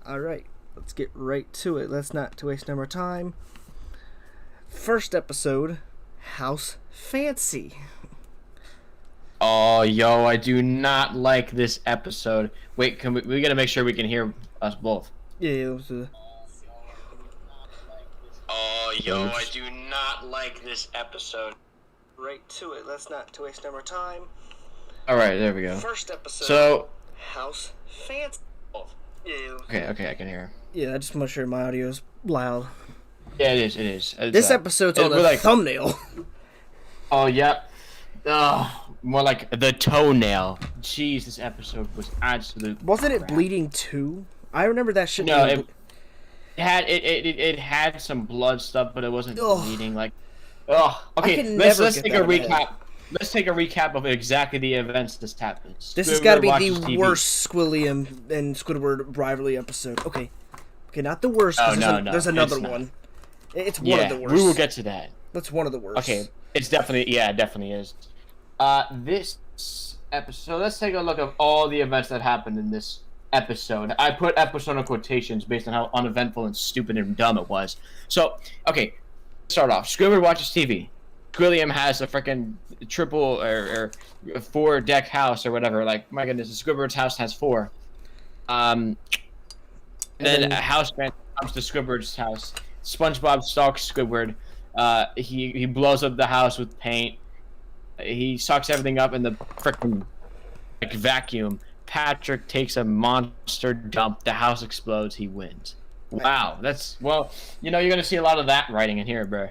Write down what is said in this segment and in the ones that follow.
Alright, let's get right to it. Let's not to waste no more time. First episode, House Fancy. Oh, yo, I do not like this episode. Wait, we gotta make sure we can hear us both. Yeah, it was Oh, yo, I do not like this episode. right to it. Let's not to waste no more time. Alright, there we go. First episode, So, House Fancy. Yeah. okay, I can hear. Yeah, I just want to sure my audio's loud. Yeah, it is. This episode's on the thumbnail. Oh, yeah. More like the toenail. Jeez, this episode was absolute Wasn't it crap. bleeding too? I remember that shit. No, it had some blood stuff, but it wasn't bleeding. Like, okay, let's take a recap. Let's take a recap of exactly the events this happened. This has got to be the worst Squilly and Squidward rivalry episode. Okay, not the worst. Oh, no, there's another one. It's one of the worst. We will get to that. That's one of the worst. Okay, it definitely is. This episode, let's take a look at all the events that happened in this episode. I put episode in quotations based on how uneventful and stupid and dumb it was. So, okay, start off. Squidward watches TV. Squilliam has a freaking triple or 4-deck house or whatever. Like, my goodness, Squidward's house has 4. Then a house man comes to Squidward's house. SpongeBob stalks Squidward. He blows up the house with paint. He sucks everything up in the freaking vacuum. Patrick takes a monster dump. The house explodes. He wins. Wow, you're gonna see a lot of that writing in here, bro.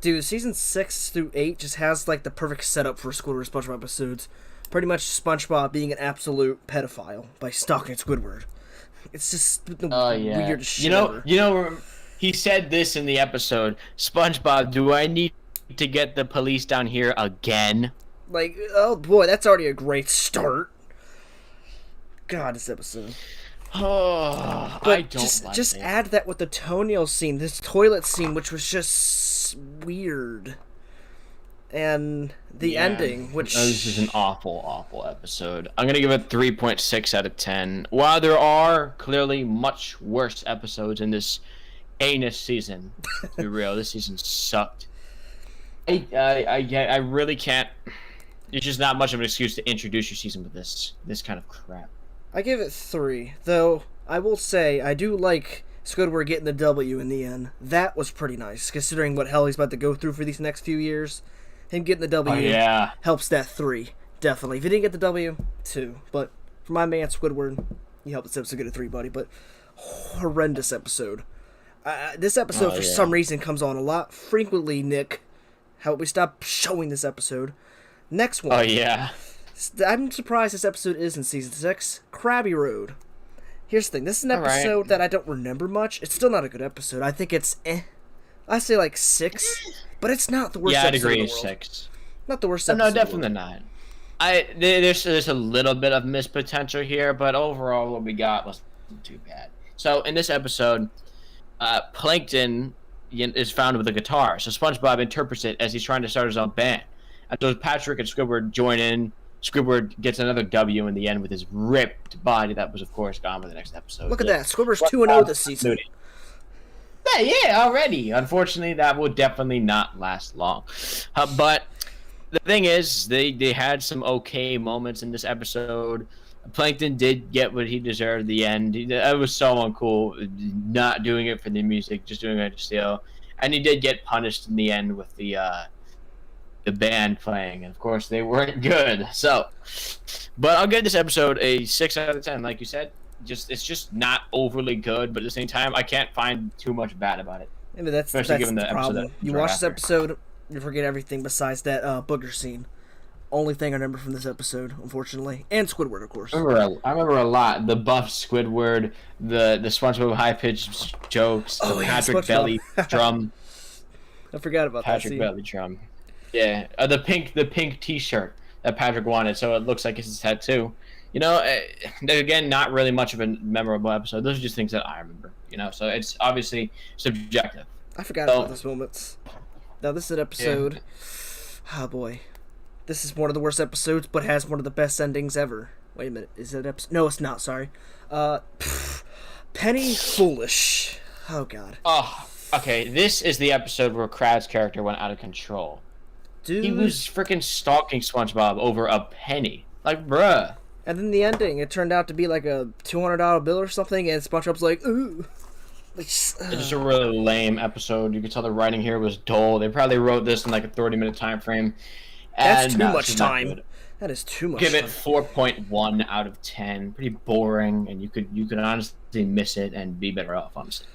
Dude, season 6 through 8 just has like the perfect setup for Squidward SpongeBob episodes. Pretty much SpongeBob being an absolute pedophile by stalking Squidward. It's just the weirdest shit ever. He said this in the episode. SpongeBob, do I need to get the police down here again? Like, oh boy, that's already a great start. God, this episode. Oh, but I don't like just it. add that with the toenail scene, this toilet scene, which was just weird, and the ending, which this is an awful episode. I'm gonna give it 3.6 out of 10. While there are clearly much worse episodes in this heinous season, to be real, this season sucked. I really can't. It's just not much of an excuse to introduce your season with this kind of crap. I give it 3, though I will say I do like Squidward getting the W in the end. That was pretty nice, considering what hell he's about to go through for these next few years. Him getting the W helps that 3, definitely. If he didn't get the W, 2. But for my man Squidward, you helped this episode get a 3, buddy. But horrendous episode. This episode, for some reason, comes on a lot frequently, Nick. How about we stop showing this episode? Next one. Oh, yeah. I'm surprised this episode is in season 6. Krabby Road. Here's the thing. This is an episode that I don't remember much. It's still not a good episode. I think it's I say like 6, but it's not the worst episode in the world. Yeah, I'd agree 6. Not the worst episode. No, definitely not. There's a little bit of missed potential here, but overall what we got wasn't too bad. So in this episode, Plankton is found with a guitar. So SpongeBob interprets it as he's trying to start his own band. And so Patrick and Squidward join in. Squidward gets another W in the end with his ripped body that was, of course, gone by the next episode. Look at that. Squidward's 2-0 this season. Yeah, already. Unfortunately, that will definitely not last long. But the thing is, they had some okay moments in this episode. Plankton did get what he deserved at the end. It was so uncool, not doing it for the music, just doing it to steal. And he did get punished in the end with the band playing, and of course they weren't good. So, but I'll give this episode a 6 out of 10. Like you said, it's just not overly good, but at the same time, I can't find too much bad about it. I mean, that's given the problem. You watch this episode, you forget everything besides that booger scene. Only thing I remember from this episode, unfortunately, and Squidward, of course. I remember a lot. The buff Squidward, the SpongeBob high pitched jokes, the Patrick Belly drum. I forgot about that Patrick Belly drum. Yeah, the pink T-shirt that Patrick wanted, so it looks like it's his tattoo. Again, not really much of a memorable episode. Those are just things that I remember. So it's obviously subjective. I forgot about those moments. Now this is an episode. Yeah. Oh boy, this is one of the worst episodes, but has one of the best endings ever. Wait a minute, is that episode? No, it's not. Sorry. Penny Foolish. Oh, God. Oh, okay. This is the episode where Krabs' character went out of control. Dude. He was freaking stalking SpongeBob over a penny. Like, bruh. And then the ending, it turned out to be like a $200 bill or something, and SpongeBob's like, ooh. It's just a really lame episode. You could tell the writing here was dull. They probably wrote this in like a 30-minute time frame. That's too much time. That is too much time. Give it 4.1 out of 10. Pretty boring, and you could honestly miss it and be better off, honestly.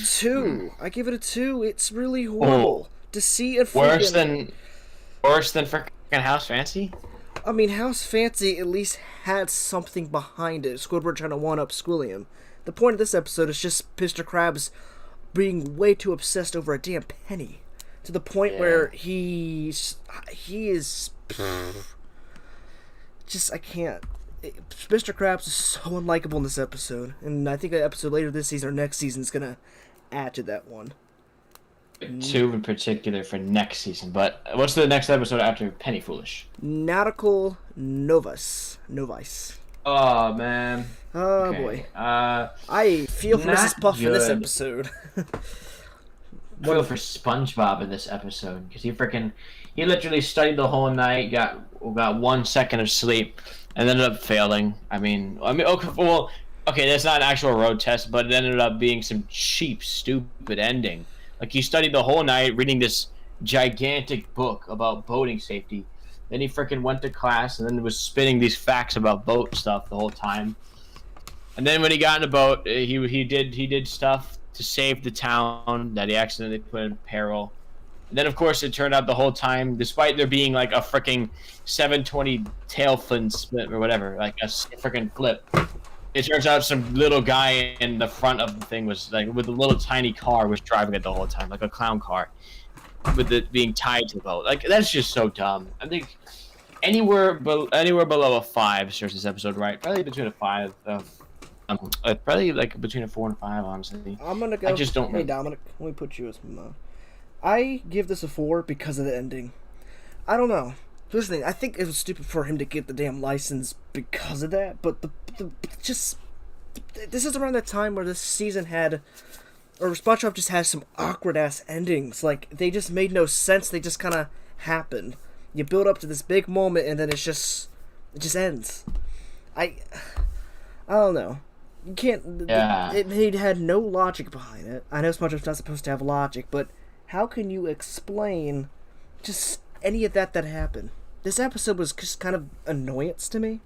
2. I give it a 2. It's really horrible to see it. Worse than freaking House Fancy. I mean, House Fancy at least had something behind it. Squidward trying to one-up Squilliam. The point of this episode is just Mr. Krabs being way too obsessed over a damn penny, to the point where he is just, I can't. Mr. Krabs is so unlikable in this episode, and I think an episode later this season or next season is gonna add to that one. 2 in particular for next season, but what's the next episode after Penny Foolish? Nautical Novice. Oh man. Oh boy. I feel for Mrs. Puff in this episode. I feel for SpongeBob in this episode because he literally studied the whole night, got 1 second of sleep, and ended up failing. I mean, okay, that's not an actual road test, but it ended up being some cheap, stupid ending. Like, he studied the whole night reading this gigantic book about boating safety. Then he freaking went to class and then was spitting these facts about boat stuff the whole time. And then when he got in a boat, he did stuff to save the town that he accidentally put in peril. And then, of course, it turned out the whole time, despite there being like a freaking 720 tail fin split or whatever, like a freaking flip, it turns out some little guy in the front of the thing was like with a little tiny car was driving it the whole time, like a clown car, with it being tied to the boat. Like, that's just so dumb. I think anywhere below a 5 starts this episode right. Probably between a 5. Probably like between a 4 and 5, honestly. I'm gonna go. I just don't. Hey Dominic, let me put you as mine. I give this a 4 because of the ending. I don't know. Here's the thing. I think it was stupid for him to get the damn license because of that. But this is around that time where this season had, or SpongeBob just has some awkward ass endings. Like, they just made no sense. They just kind of happened. You build up to this big moment and then it just ends. I don't know. You can't. Yeah. It had no logic behind it. I know SpongeBob's not supposed to have logic, but how can you explain just any of that happened? This episode was just kind of annoyance to me.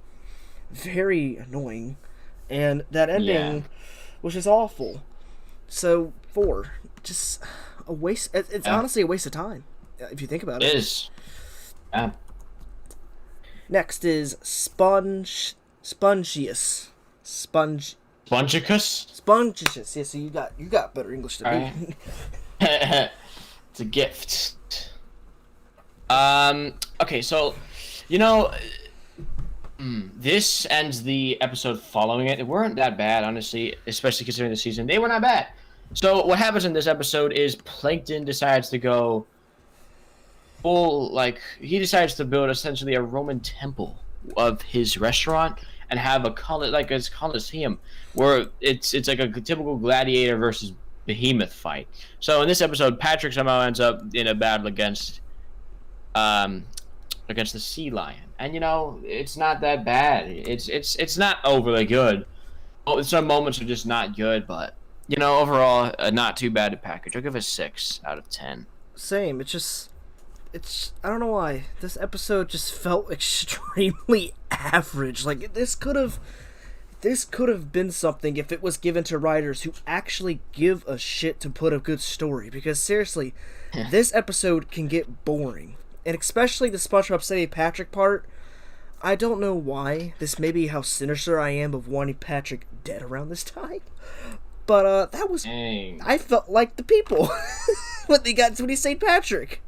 Very annoying. And that ending was just awful. So, 4. Just a waste. It's honestly a waste of time, if you think about it. It is. Next is Spongius. Spongicus? Spongius. Yeah, so you got better English than me. It's a gift. Okay, so, this ends the episode following it. They weren't that bad, honestly, especially considering the season. They were not bad. So what happens in this episode is Plankton decides to go he decides to build essentially a Roman temple of his restaurant and have a coliseum where it's like a typical gladiator versus behemoth fight. So in this episode, Patrick somehow ends up in a battle against the sea lion, and it's not that bad. It's not overly good. Some moments are just not good, but overall, not too bad a package. I'll give it a 6 out of 10. Same. It's I don't know why this episode just felt extremely average. Like, this could have been something if it was given to writers who actually give a shit to put a good story. Because seriously, this episode can get boring. And especially the SpongeBob saving Patrick part. I don't know why. This may be how sinister I am of wanting Patrick dead around this time. But that was... Dang. I felt like the people when he saved Patrick.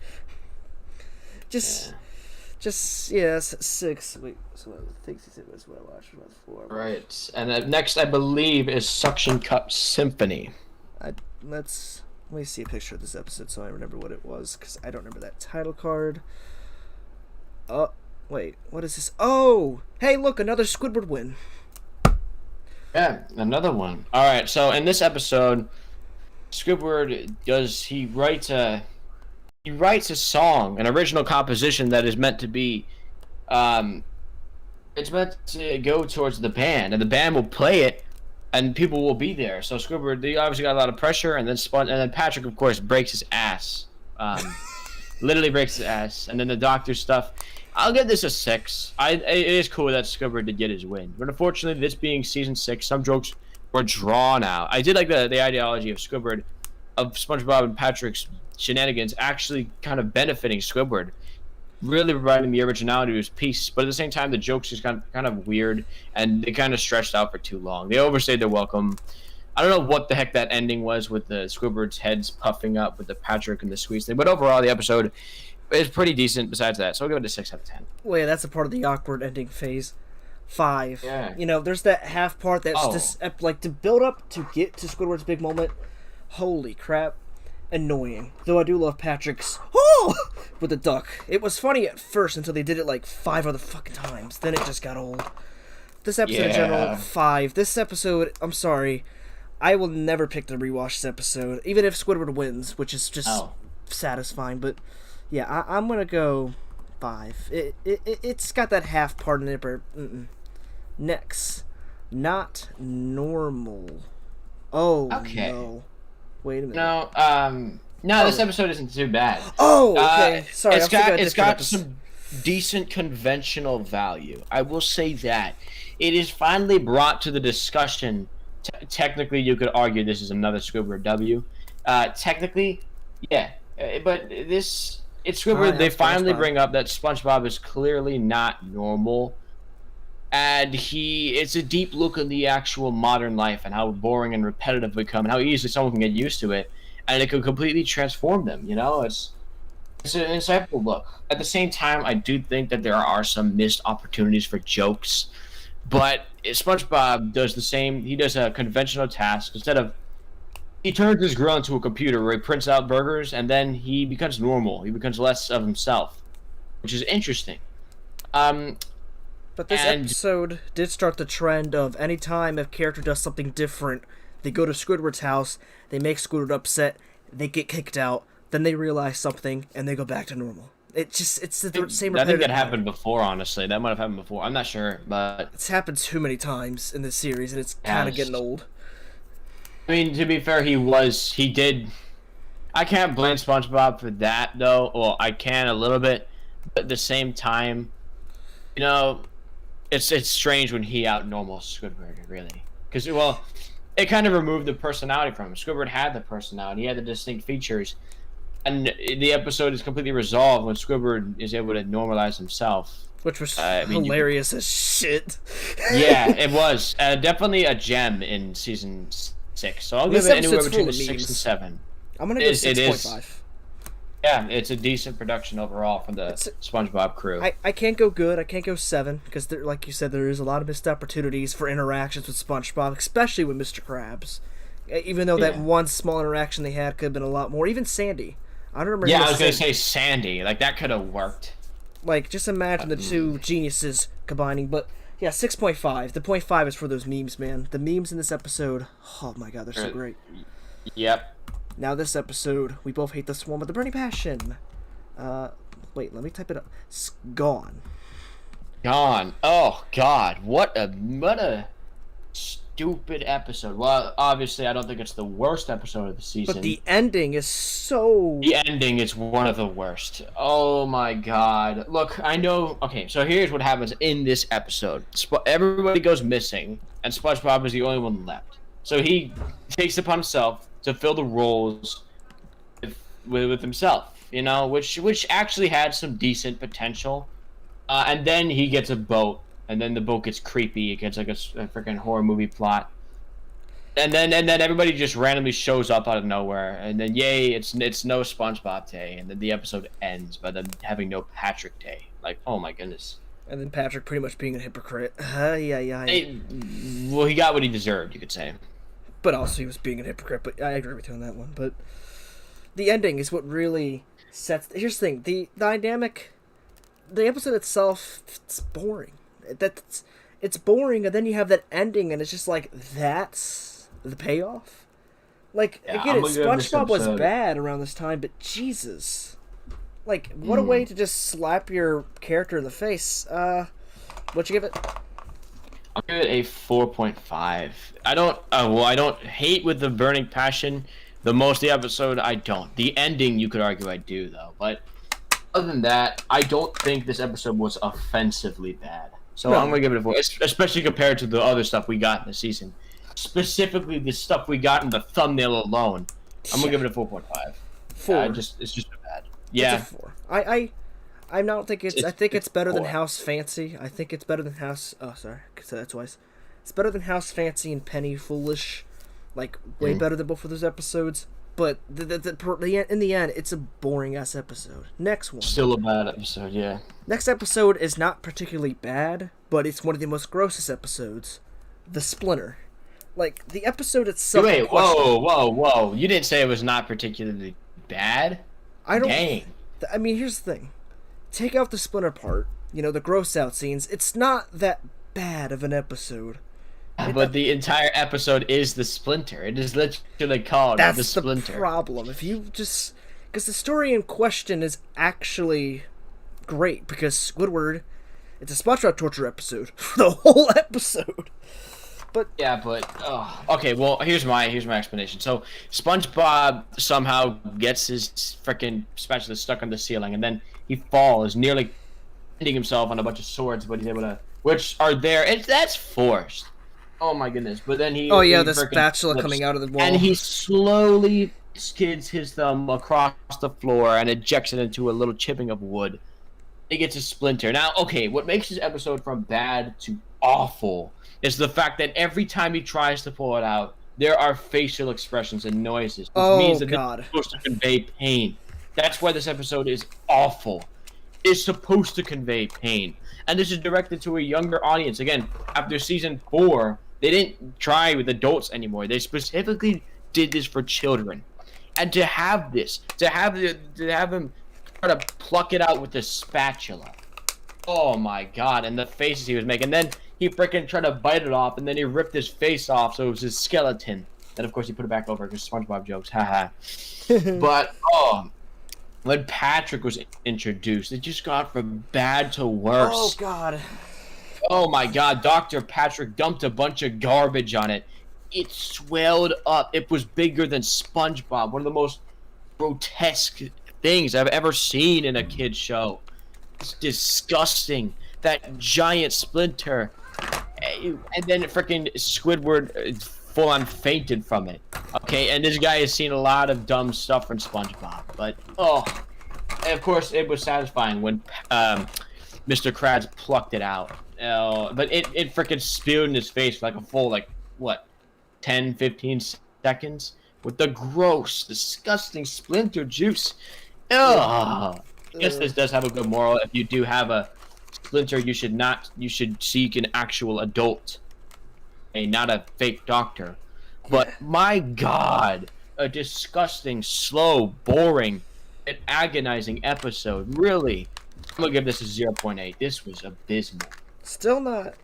Just 6. Wait, so I think he said was what I watched was 4. Right, and next I believe is Suction Cup Symphony. Let me see a picture of this episode so I remember what it was, because I don't remember that title card. Wait, what is this? Oh, hey, look, another Squidward win. Yeah, another one. All right, so in this episode, Squidward he writes a song, an original composition that is meant to be, um, it's meant to go towards the band, and the band will play it, and people will be there. So Squidward, they obviously got a lot of pressure, and then Patrick, of course, breaks his ass. Literally breaks his ass, and then the doctor stuff. I'll give this a 6. It is cool that Squidward did get his win, but unfortunately, this being season 6, some jokes were drawn out. I did like the ideology of Squidward, of SpongeBob and Patrick's shenanigans actually kind of benefiting Squidward, really providing the originality to his piece. But at the same time, the jokes just kind of weird, and they kind of stretched out for too long. They overstayed their welcome. I don't know what the heck that ending was with the Squidward's heads puffing up with the Patrick and the squeeze thing, but overall, the episode is pretty decent besides that, so I'll give it a 6 out of 10. Well, yeah, that's a part of the awkward ending phase. 5. Yeah. You know, there's that half part that's just, like, to build up to get to Squidward's big moment. Holy crap. Annoying. Though I do love Patrick's, with the duck. It was funny at first until they did it, like, 5 other fucking times. Then it just got old. This episode in general, 5. This episode, I'm sorry, I will never pick to rewatch this episode, even if Squidward wins, which is just satisfying, but... yeah, I'm gonna go 5. It's got that half part in it, but next, not normal. Oh no! Wait a minute. No, this episode isn't too bad. Oh, okay. Sorry, it's got some decent conventional value. I will say that it is finally brought to the discussion. Technically, you could argue this is another Squidward W. Technically, yeah, but this. It's Squidward. They finally bring up that SpongeBob is clearly not normal, and it's a deep look at the actual modern life and how boring and repetitive we become, and how easily someone can get used to it, and it could completely transform them. You know, it's an insightful look. At the same time, I do think that there are some missed opportunities for jokes, but SpongeBob does the same. He does a conventional task instead of. He turns his grill into a computer where he prints out burgers, and then he becomes normal. He becomes less of himself, which is interesting. But this episode did start the trend of any time a character does something different, they go to Squidward's house, they make Squidward upset, they get kicked out, then they realize something, and they go back to normal. It's the same. I think that happened before, honestly. That might have happened before. I'm not sure, but... it's happened too many times in this series, and it's kind of getting old. I mean, to be fair, he did... I can't blame SpongeBob for that, though. Well, I can a little bit, but at the same time, you know, it's strange when he out-normal Squidward, really. Because, well, it kind of removed the personality from him. Squidward had the personality. He had the distinct features. And the episode is completely resolved when Squidward is able to normalize himself. Which was hilarious as shit. Yeah, it was. Definitely a gem in season 6. So I'll give it anywhere between 6 and 7. I'm going to give 6.5. Yeah, it's a decent production overall from the SpongeBob crew. I can't go good. I can't go 7 because, like you said, there is a lot of missed opportunities for interactions with SpongeBob, especially with Mr. Krabs. Even though that one small interaction they had could have been a lot more. Even Sandy. I don't remember. Yeah, I was going to say Sandy. Like, that could have worked. Like, just imagine the two geniuses combining. But, yeah, 6.5. The 0.5 is for those memes, man. The memes in this episode, oh my god, they're so great. Yep. Now this episode, we both hate this one with the burning passion. Wait, let me type it up. It's gone. Gone. Oh god, what a stupid episode. Well, obviously, I don't think it's the worst episode of the season. But the ending is so... the ending is one of the worst. Oh my god. Look, I know... okay, so here's what happens in this episode. Everybody goes missing, and SpongeBob is the only one left. So he takes it upon himself to fill the roles with himself, you know, which actually had some decent potential. And then he gets a boat, and then the boat gets creepy. It gets like a freaking horror movie plot. And then everybody just randomly shows up out of nowhere, and then yay, it's no SpongeBob Day, and then the episode ends by them having no Patrick Day. Like, oh my goodness. And then Patrick pretty much being a hypocrite. Well, he got what he deserved, you could say. But also he was being a hypocrite, but I agree with you on that one. But the ending is what really sets... here's the thing, the dynamic... the episode itself, it's boring. it's boring, and then you have that ending, and it's just like, that's the payoff? Like, Yeah, again, SpongeBob was bad around this time, but Jesus. Like, what a way to just slap your character in the face. What'd you give it? I'll give it a 4.5. I don't hate with the burning passion. The most of the episode, I don't. The ending, you could argue I do, though. But other than that, I don't think this episode was offensively bad. So I'm going to give it a 4, especially compared to the other stuff we got in the season. Specifically, the stuff we got in the thumbnail alone. I'm going to give it a 4.5. 4. It's just bad. Yeah. It's a 4. I don't think I think it's better than House Fancy. I think it's better than House... Oh, sorry. I said that twice. It's better than House Fancy and Penny Foolish. Like, way better than both of those episodes. But in the end, it's a boring-ass episode. Next one. Still a bad episode, yeah. Next episode is not particularly bad, but it's one of the most grossest episodes. The Splinter. Like, the episode itself... Wait, whoa. You didn't say it was not particularly bad? Dang. I mean, here's the thing. Take out the Splinter part, the gross out scenes, it's not that bad of an episode. But the entire episode is the Splinter. It is literally called the Splinter. That's the problem. If you just... Because the story in question is actually great, because Squidward, it's a SpongeBob torture episode. The whole episode. But okay, well, here's my explanation. So SpongeBob somehow gets his freaking spatula stuck on the ceiling, and then he falls, nearly hitting himself on a bunch of swords, but he's able to, which are there, and that's forced. Oh my goodness! But then he the spatula flips, coming out of the wall, and he slowly skids his thumb across the floor and ejects it into a little chipping of wood. He gets a splinter. Now, okay, what makes this episode from bad to awful is the fact that every time he tries to pull it out, there are facial expressions and noises, which means that it's supposed to convey pain. That's why this episode is awful. It's supposed to convey pain. And this is directed to a younger audience. Again, after season 4, they didn't try with adults anymore. They specifically did this for children. And to have this, to have him try to pluck it out with the spatula. Oh my god, and the faces he was making. Then he freaking tried to bite it off, and then he ripped his face off, so it was his skeleton. Then, of course, he put it back over because SpongeBob jokes, haha. But, when Patrick was introduced, it just got from bad to worse. Oh, God. Oh, my God. Dr. Patrick dumped a bunch of garbage on it. It swelled up. It was bigger than SpongeBob. One of the most grotesque things I've ever seen in a kid's show. It's disgusting. That giant splinter. And then freaking Squidward full-on fainted from it. Okay, and this guy has seen a lot of dumb stuff from SpongeBob. But, and of course, it was satisfying when Mr. Krabs plucked it out. But it freaking spewed in his face for like a full, 10, 15 seconds? With the gross, disgusting splinter juice. I guess this does have a good moral. If you do have a splinter, you should seek an actual adult. Not a fake doctor. But my god, a disgusting, slow, boring, and agonizing episode. Really. I'm gonna give this a 0.8. This was abysmal. Still not.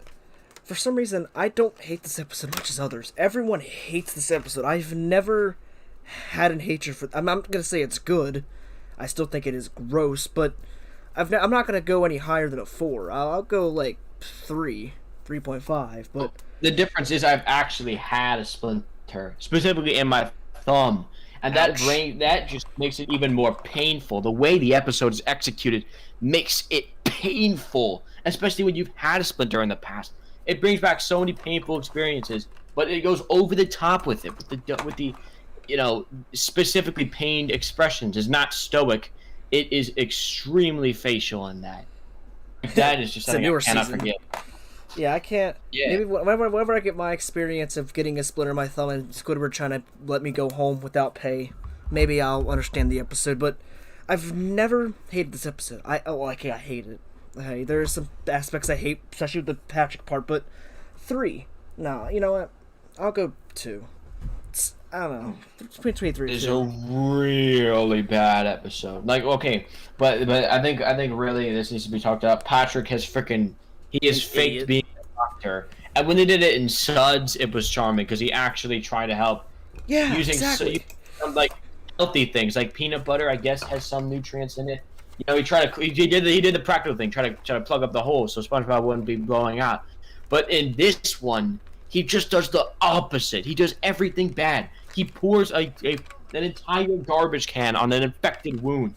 For some reason, I don't hate this episode as much as others. Everyone hates this episode. I've never had an hatred for... I'm not gonna say it's good. I still think it is gross, but I'm not gonna go any higher than a 4. I'll go 3, 3.5. But the difference is I've actually had a splinter, specifically in my thumb, and that just makes it even more painful. The way the episode is executed makes it painful, especially when you've had a splinter in the past. It brings back so many painful experiences, but it goes over the top with it, with the specifically pained expressions. It's not stoic. It is extremely facial in that. That is just something I cannot forget. Yeah, I can't. Yeah. Maybe whenever I get my experience of getting a splinter in my thumb and Squidward trying to let me go home without pay, maybe I'll understand the episode. But I've never hated this episode. I hate it. There are some aspects I hate, especially with the Patrick part. But 3. No, you know what? I'll go 2. I don't know. It's between 3 and 2. It's a really bad episode. but I think really this needs to be talked about. Patrick has freaking... He is faked being a doctor. And when they did it in Suds, it was charming because he actually tried to help. Yeah, using exactly. some, like healthy things, like peanut butter. I guess has some nutrients in it. You know, he did the practical thing, try to plug up the hole so SpongeBob wouldn't be blowing out. But in this one, he just does the opposite. He does everything bad. He pours an entire garbage can on an infected wound,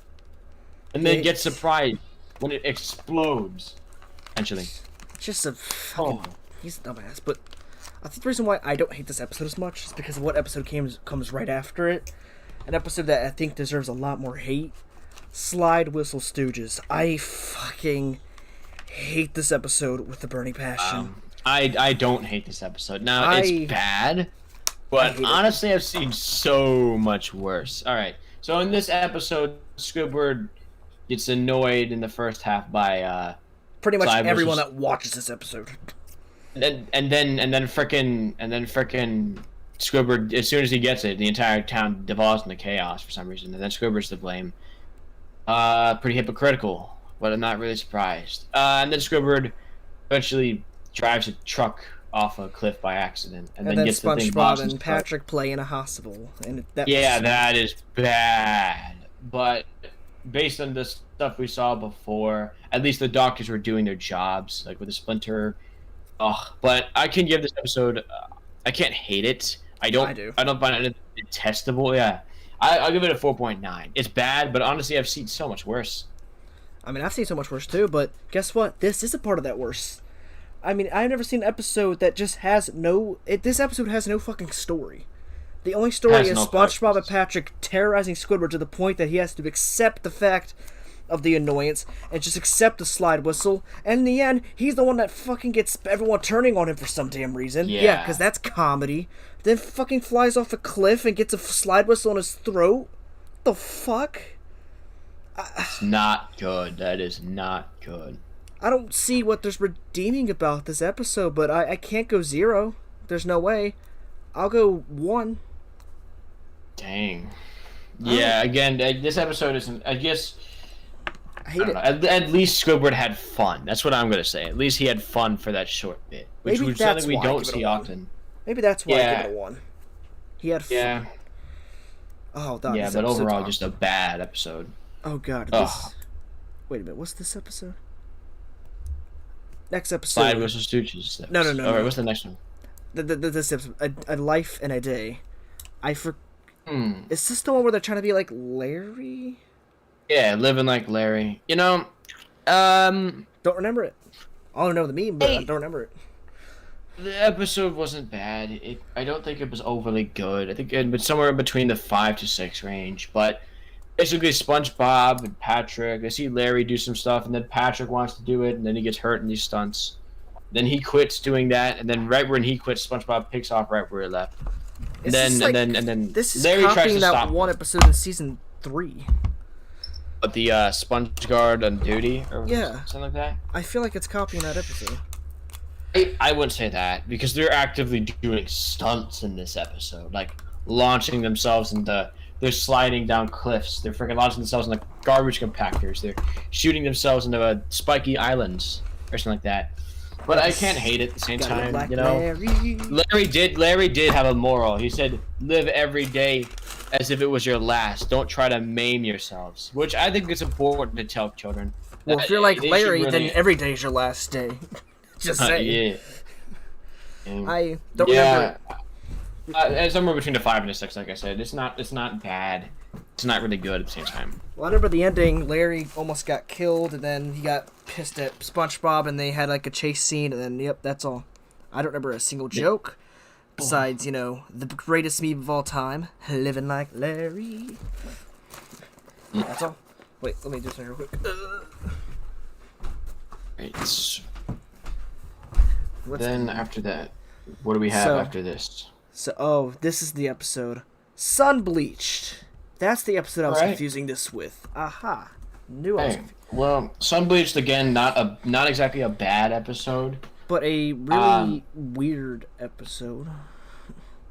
and then gets surprised when it explodes. Essentially, just a fucking, he's a dumbass. But I think the reason why I don't hate this episode as much is because of what episode comes right after it. An episode that I think deserves a lot more hate. Slide Whistle Stooges. I fucking hate this episode with the burning passion. I don't hate this episode. Now, it's bad, but honestly, I've seen so much worse. Alright, so in this episode, Squidward gets annoyed in the first half by pretty much everyone that watches this episode. And then frickin' Squidward, as soon as he gets it, the entire town devolves into chaos for some reason, and then Squidward's to blame. Pretty hypocritical, but I'm not really surprised. And then Squidward eventually drives a truck off a cliff by accident, and then gets SpongeBob the thing and Patrick play in a hospital, and that is bad. But based on the stuff we saw before, at least the doctors were doing their jobs, like with the splinter. But I can give this episode. I can't hate it. I don't find it detestable. Yeah, I'll give it a 4.9. It's bad, but honestly, I've seen so much worse. I mean, I've seen so much worse too. But guess what? This is a part of that worse. I mean, I've never seen an episode that just has no. This episode has no fucking story. The only story is SpongeBob and Patrick terrorizing Squidward to the point that he has to accept the fact of the annoyance and just accept the slide whistle. And in the end, he's the one that fucking gets everyone turning on him for some damn reason. Yeah, because that's comedy. Then fucking flies off a cliff and gets a slide whistle in his throat. What the fuck? It's not good. That is not good. I don't see what there's redeeming about this episode, but I can't go 0. There's no way. I'll go 1. Dang. Yeah, again, this episode isn't... I guess... I hate it. At least Squidward had fun. That's what I'm going to say. At least he had fun for that short bit. Which is something we don't see often. Maybe that's why I give it a 1. He had fun. Yeah. Oh, God. Yeah, but overall, just a bad episode. Oh, God. Wait a minute. What's this episode? Next episode. Slide Whistle Stooges. No. Alright, what's the next one? This episode. A Life in a Day. Is this the one where they're trying to be like Larry? Yeah, living like Larry. You know, don't remember it. I don't know the meme, but I don't remember it. The episode wasn't bad. I don't think it was overly good. I think it was somewhere between the 5 to 6 range. But basically, SpongeBob and Patrick, they see Larry do some stuff, and then Patrick wants to do it, and then he gets hurt in these stunts. Then he quits doing that, and then right when he quits, SpongeBob picks off right where he left. And then this is Larry tries to that stop one episode in season 3. But the Sponge Guard on duty, or something like that. I feel like it's copying that episode. I wouldn't say that because they're actively doing stunts in this episode, like launching themselves into. They're sliding down cliffs. They're freaking launching themselves into garbage compactors. They're shooting themselves into spiky islands or something like that. But I can't hate it at the same time, you know. Larry did have a moral. He said, "Live every day as if it was your last. Don't try to maim yourselves," which I think is important to tell children. Well, if you're like Larry, then every day is your last day. Just saying. I don't remember. It's somewhere between a 5 and a 6, like I said. It's not bad. It's not really good at the same time. Well, I remember the ending. Larry almost got killed, and then he got pissed at SpongeBob, and they had like a chase scene, and then that's all. I don't remember a single joke. Besides, you know, the greatest meme of all time, living like Larry. That's all. Wait, let me do something real quick. Then after that, what do we have after this? So, this is the episode. Sun Bleached. That's the episode I was confusing this with. Aha. Well, Sun Bleached, again, not exactly a bad episode. But a really weird episode.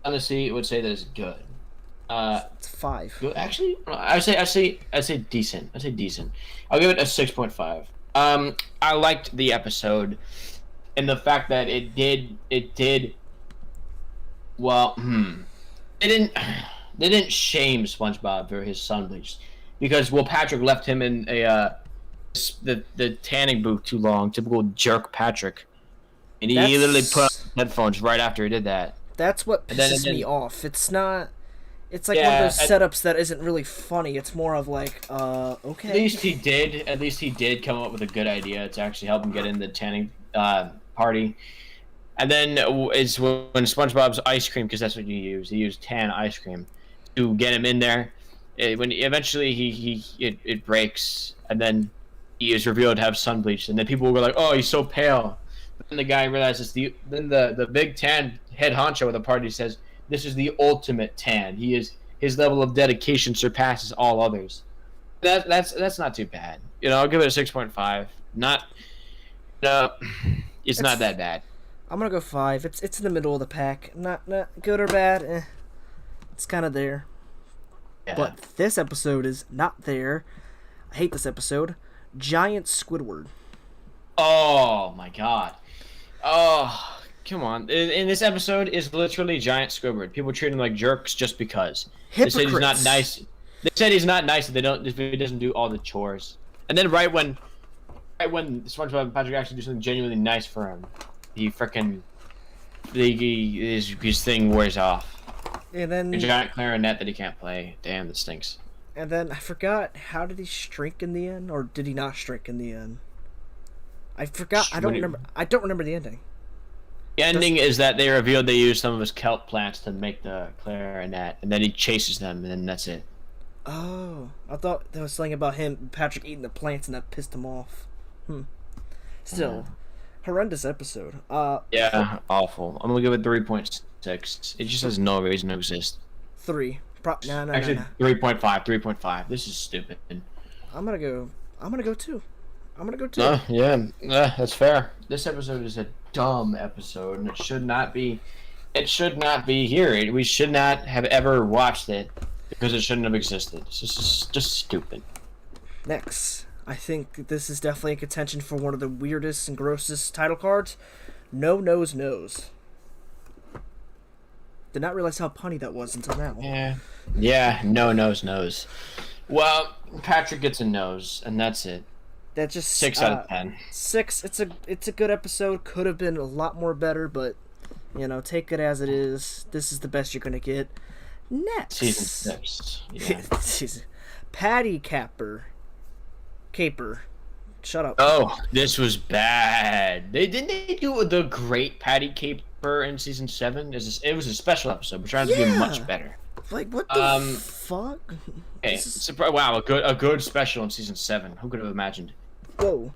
Honestly, I would say that it's good. It's 5. Good. Actually, I say decent. I say decent. I'll give it a 6.5. I liked the episode. and the fact that it did well. They didn't shame SpongeBob for his sun bleach, because Patrick left him in the tanning booth too long. Typical jerk Patrick, and he literally put on headphones right after he did that. That's what pisses me off. It's not. It's like one of those setups that isn't really funny. It's more of like, okay. At least he did come up with a good idea to actually help him get in the tanning party. And then is when SpongeBob's ice cream, because that's what you use. He used tan ice cream to get him in there. When eventually it breaks, and then he is revealed to have sun bleach, and then people were like, "Oh, he's so pale." Then the guy realizes the big tan head honcho of the party says, "This is the ultimate tan. His level of dedication surpasses all others." That's not too bad. I'll give it a 6.5. It's not that bad. I'm gonna go 5. It's in the middle of the pack. Not good or bad. It's kind of there. Yeah. But this episode is not there. I hate this episode. Giant Squidward. Oh my god. Oh, come on. In this episode is literally Giant Squidward. People treat him like jerks just because. Hypocrites. They said he's not nice. They said he's not nice if he doesn't do all the chores. And then right when SpongeBob and Patrick actually do something genuinely nice for him, his thing wears off. And then a giant clarinet that he can't play. Damn, that stinks. And then I forgot, how did he shrink in the end, or did he not shrink in the end? I forgot. I don't remember the ending. The ending is that they revealed they used some of his kelp plants to make the clarinet, and then he chases them, and then that's it. Oh, I thought there was something about Patrick eating the plants, and that pissed him off. Still, horrendous episode. Yeah, awful. I'm gonna give it 3.6. It just has no reason to exist. 3. Actually, 3.5. 3.5. This is stupid. I'm gonna go 2. Yeah, that's fair. This episode is a dumb episode, and it should not be. It should not be here. We should not have ever watched it because it shouldn't have existed. This is just stupid. Next, I think this is definitely in contention for one of the weirdest and grossest title cards. No Nose Nose. Did not realize how punny that was until now. Yeah. No Nose Nose. Well, Patrick gets a nose, and that's it. That just 6 out of 10. 6. It's a good episode. Could have been a lot more better, but take it as it is. This is the best you're gonna get. Next, season 6. Yeah. Patty Caper. Shut up. Oh, this was bad. Didn't they do the great Patty Caper in season 7? It was a special episode. We're trying to do much better. Like, what the fuck? Okay, wow, a good special in season 7. Who could have imagined? Whoa.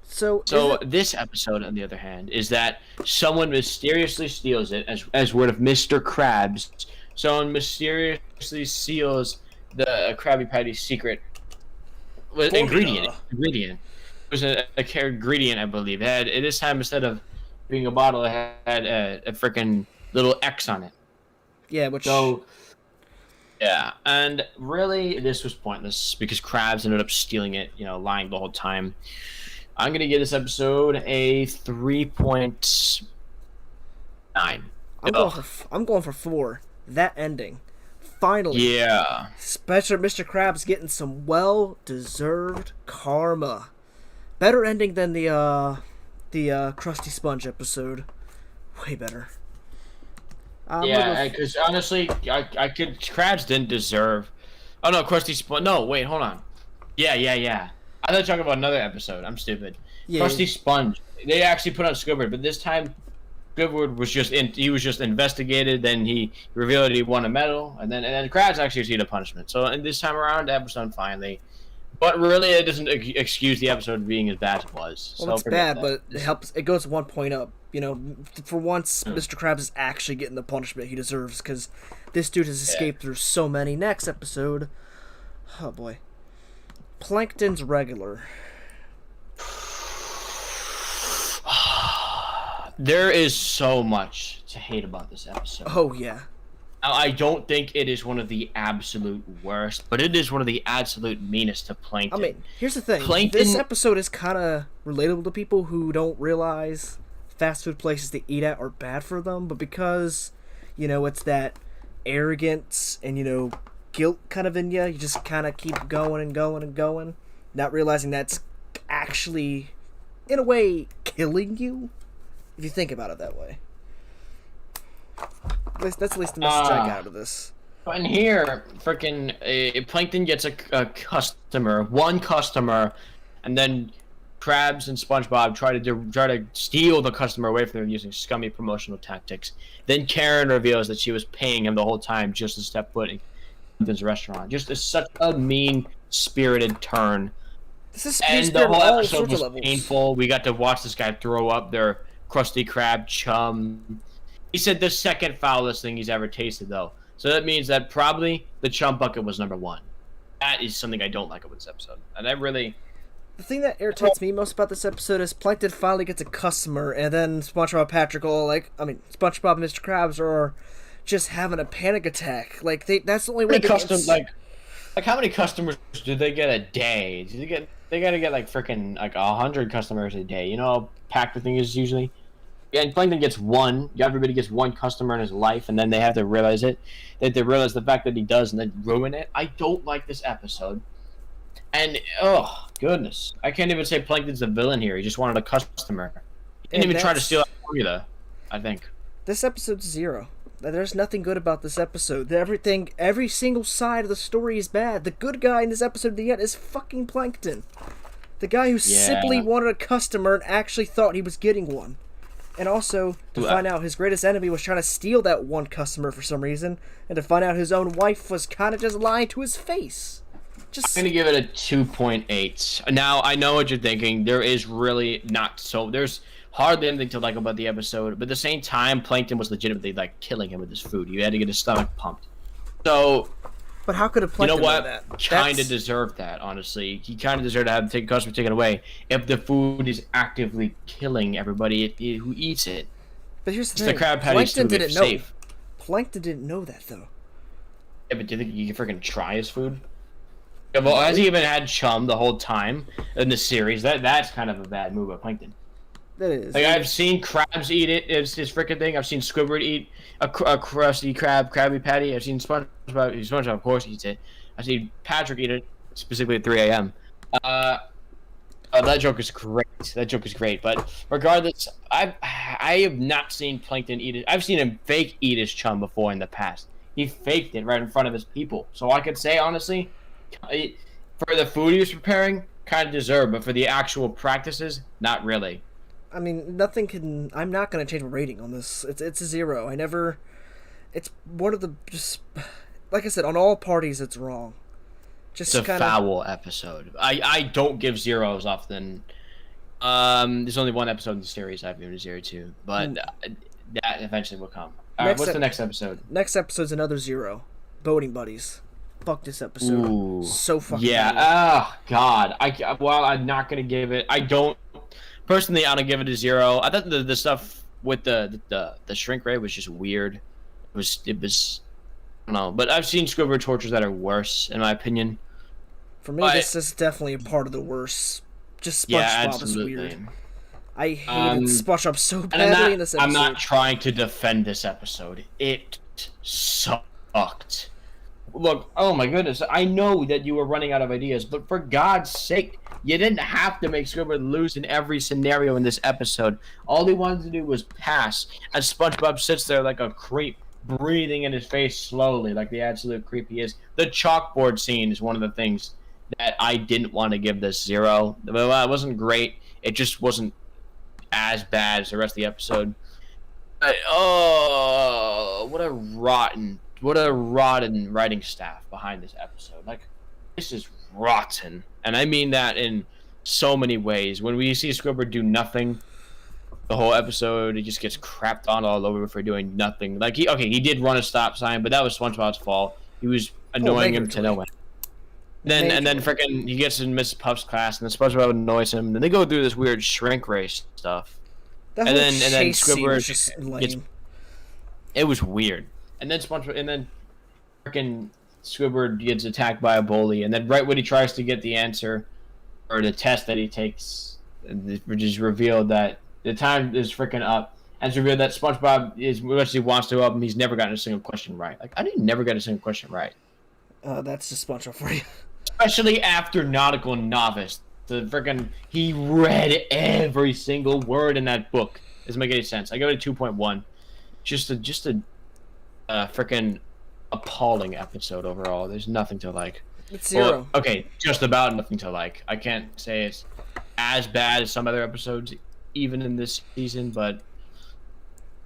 So this episode, on the other hand, is that someone mysteriously steals it, as word of Mr. Krabs. Someone mysteriously steals the Krabby Patty secret ingredient. It was a ingredient, I believe. This time, instead of being a bottle, it had a freaking little X on it. Yeah, yeah, and really, this was pointless because Krabs ended up stealing it, lying the whole time. I'm gonna give this episode a 3.9. I'm going for 4. That ending, finally. Yeah. Special Mr. Krabs getting some well-deserved karma. Better ending than the Krusty Sponge episode. Way better. Yeah, because honestly, Krabs didn't deserve. Oh no, Krusty Sponge. No, wait, hold on. Yeah. I thought you were talking about another episode. I'm stupid. Yeah, Krusty Sponge. They actually put on Squidward, but this time Squidward was just investigated. Then he revealed he won a medal, and then Krabs actually received a punishment. So and this time around, that was done finally. But really, it doesn't excuse the episode being as bad as it was. Well, it's bad, but it helps. It goes 1 point up. For once, Mr. Krabs is actually getting the punishment he deserves because this dude has escaped through so many. Next episode, oh boy, Plankton's Regular. There is so much to hate about this episode. Oh yeah. I don't think it is one of the absolute worst, but it is one of the absolute meanest to Plankton. I mean, here's the thing. Plankton... This episode is kind of relatable to people who don't realize fast food places to eat at are bad for them, but because, it's that arrogance and, guilt kind of in you just kind of keep going and going and going, not realizing that's actually, in a way, killing you, if you think about it that way. That's at least the message I got out of this. And here, freaking Plankton gets a customer, one customer, and then Krabs and SpongeBob try to steal the customer away from them using scummy promotional tactics. Then Karen reveals that she was paying him the whole time just to step foot in Plankton's restaurant. Just such a mean-spirited turn. This is and the whole episode was painful. We got to watch this guy throw up their Krusty Krab chum. He said the second foulest thing he's ever tasted, though. So that means that probably the chum bucket was number one. That is something I don't like about this episode. And I really... The thing that irritates me most about this episode is Plankton finally gets a customer, and then SpongeBob and Patrick SpongeBob and Mr. Krabs are just having a panic attack. That's the only way how many customers do they get a day? They gotta get freaking 100 customers a day. Packed the thing is usually... Yeah, and Plankton gets one. Everybody gets one customer in his life, and then they have to realize it. They have to realize the fact that he does, and then ruin it. I don't like this episode. And, oh, goodness. I can't even say Plankton's the villain here. He just wanted a customer. He didn't even try to steal that formula, I think. This episode's 0. There's nothing good about this episode. Every single side of the story is bad. The good guy in this episode at the end is fucking Plankton. The guy who simply wanted a customer and actually thought he was getting one. And also, to find out his greatest enemy was trying to steal that one customer for some reason, and to find out his own wife was kind of just lying to his face. I'm going to give it a 2.8. Now, I know what you're thinking. There's hardly anything to like about the episode, but at the same time, Plankton was legitimately, killing him with his food. He had to get his stomach pumped. So... But how could a Plankton know that? Kind of deserved that, honestly. He kind of deserved to have the customer taken away if the food is actively killing everybody who eats it. But here's the thing. The crab patties to be safe. Plankton didn't know that, though. Yeah, but do you think he can freaking try his food? Yeah, well, has he even had chum the whole time in the series? That's kind of a bad move by Plankton. That is. I've seen Krabs eat it. It's his freaking thing. I've seen Squidward eat a Krusty Krabby Patty. I've seen SpongeBob, of course, eats it. I've seen Patrick eat it, specifically at 3 a.m. That joke is great. But regardless, I have not seen Plankton eat it. I've seen him fake eat his chum before in the past. He faked it right in front of his people. So I could say, honestly, for the food he was preparing, kind of deserved. But for the actual practices, not really. I mean, I'm not going to change my rating on this. It's a 0. It's one of the, just, like I said, on all parties it's wrong. It's a foul episode. I don't give zeros often. There's only one episode in the series I've given a 0 to, but that eventually will come. Alright, what's the next episode? Next episode's another 0. Boating Buddies. Fuck this episode. Ooh. So fucking yeah, oh god. I'm not going to give it, personally, I don't give it a 0. I thought the stuff with the shrink ray was just weird. It was I don't know, but I've seen Squidward tortures that are worse, in my opinion. For me, this is definitely a part of the worst. Just SpongeBob is weird. I hated SpongeBob so badly in this episode. I'm not trying to defend this episode. It sucked. Look, oh my goodness, I know that you were running out of ideas, but for God's sake, you didn't have to make Squidward lose in every scenario in this episode. All he wanted to do was pass, as SpongeBob sits there like a creep, breathing in his face slowly, like the absolute creep he is. The chalkboard scene is one of the things that I didn't want to give this 0. It wasn't great. It just wasn't as bad as the rest of the episode. But, oh, what a rotten writing staff behind this episode. This is rotten. And I mean that in so many ways. When we see Squidward do nothing the whole episode, he just gets crapped on all over for doing nothing. He did run a stop sign, but that was SpongeBob's fault. He was annoying him to no end. And then freaking he gets in Mrs. Puff's class, and then SpongeBob annoys him. And then they go through this weird shrink race stuff. And then Squidward just lame. It was weird. and then freaking Squidward gets attacked by a bully, and then right when he tries to get the answer or the test that he takes, which is revealed that the time is freaking up, and it's revealed that SpongeBob is actually wants to help him. He's never gotten a single question right. Like, I didn't never get a single question right. That's just SpongeBob for you. Especially after Nautical Novice. He read every single word in that book. Doesn't make any sense. I give it a 2.1. Just a freaking appalling episode overall. There's nothing to like. It's 0. Well, okay, just about nothing to like. I can't say it's as bad as some other episodes, even in this season, but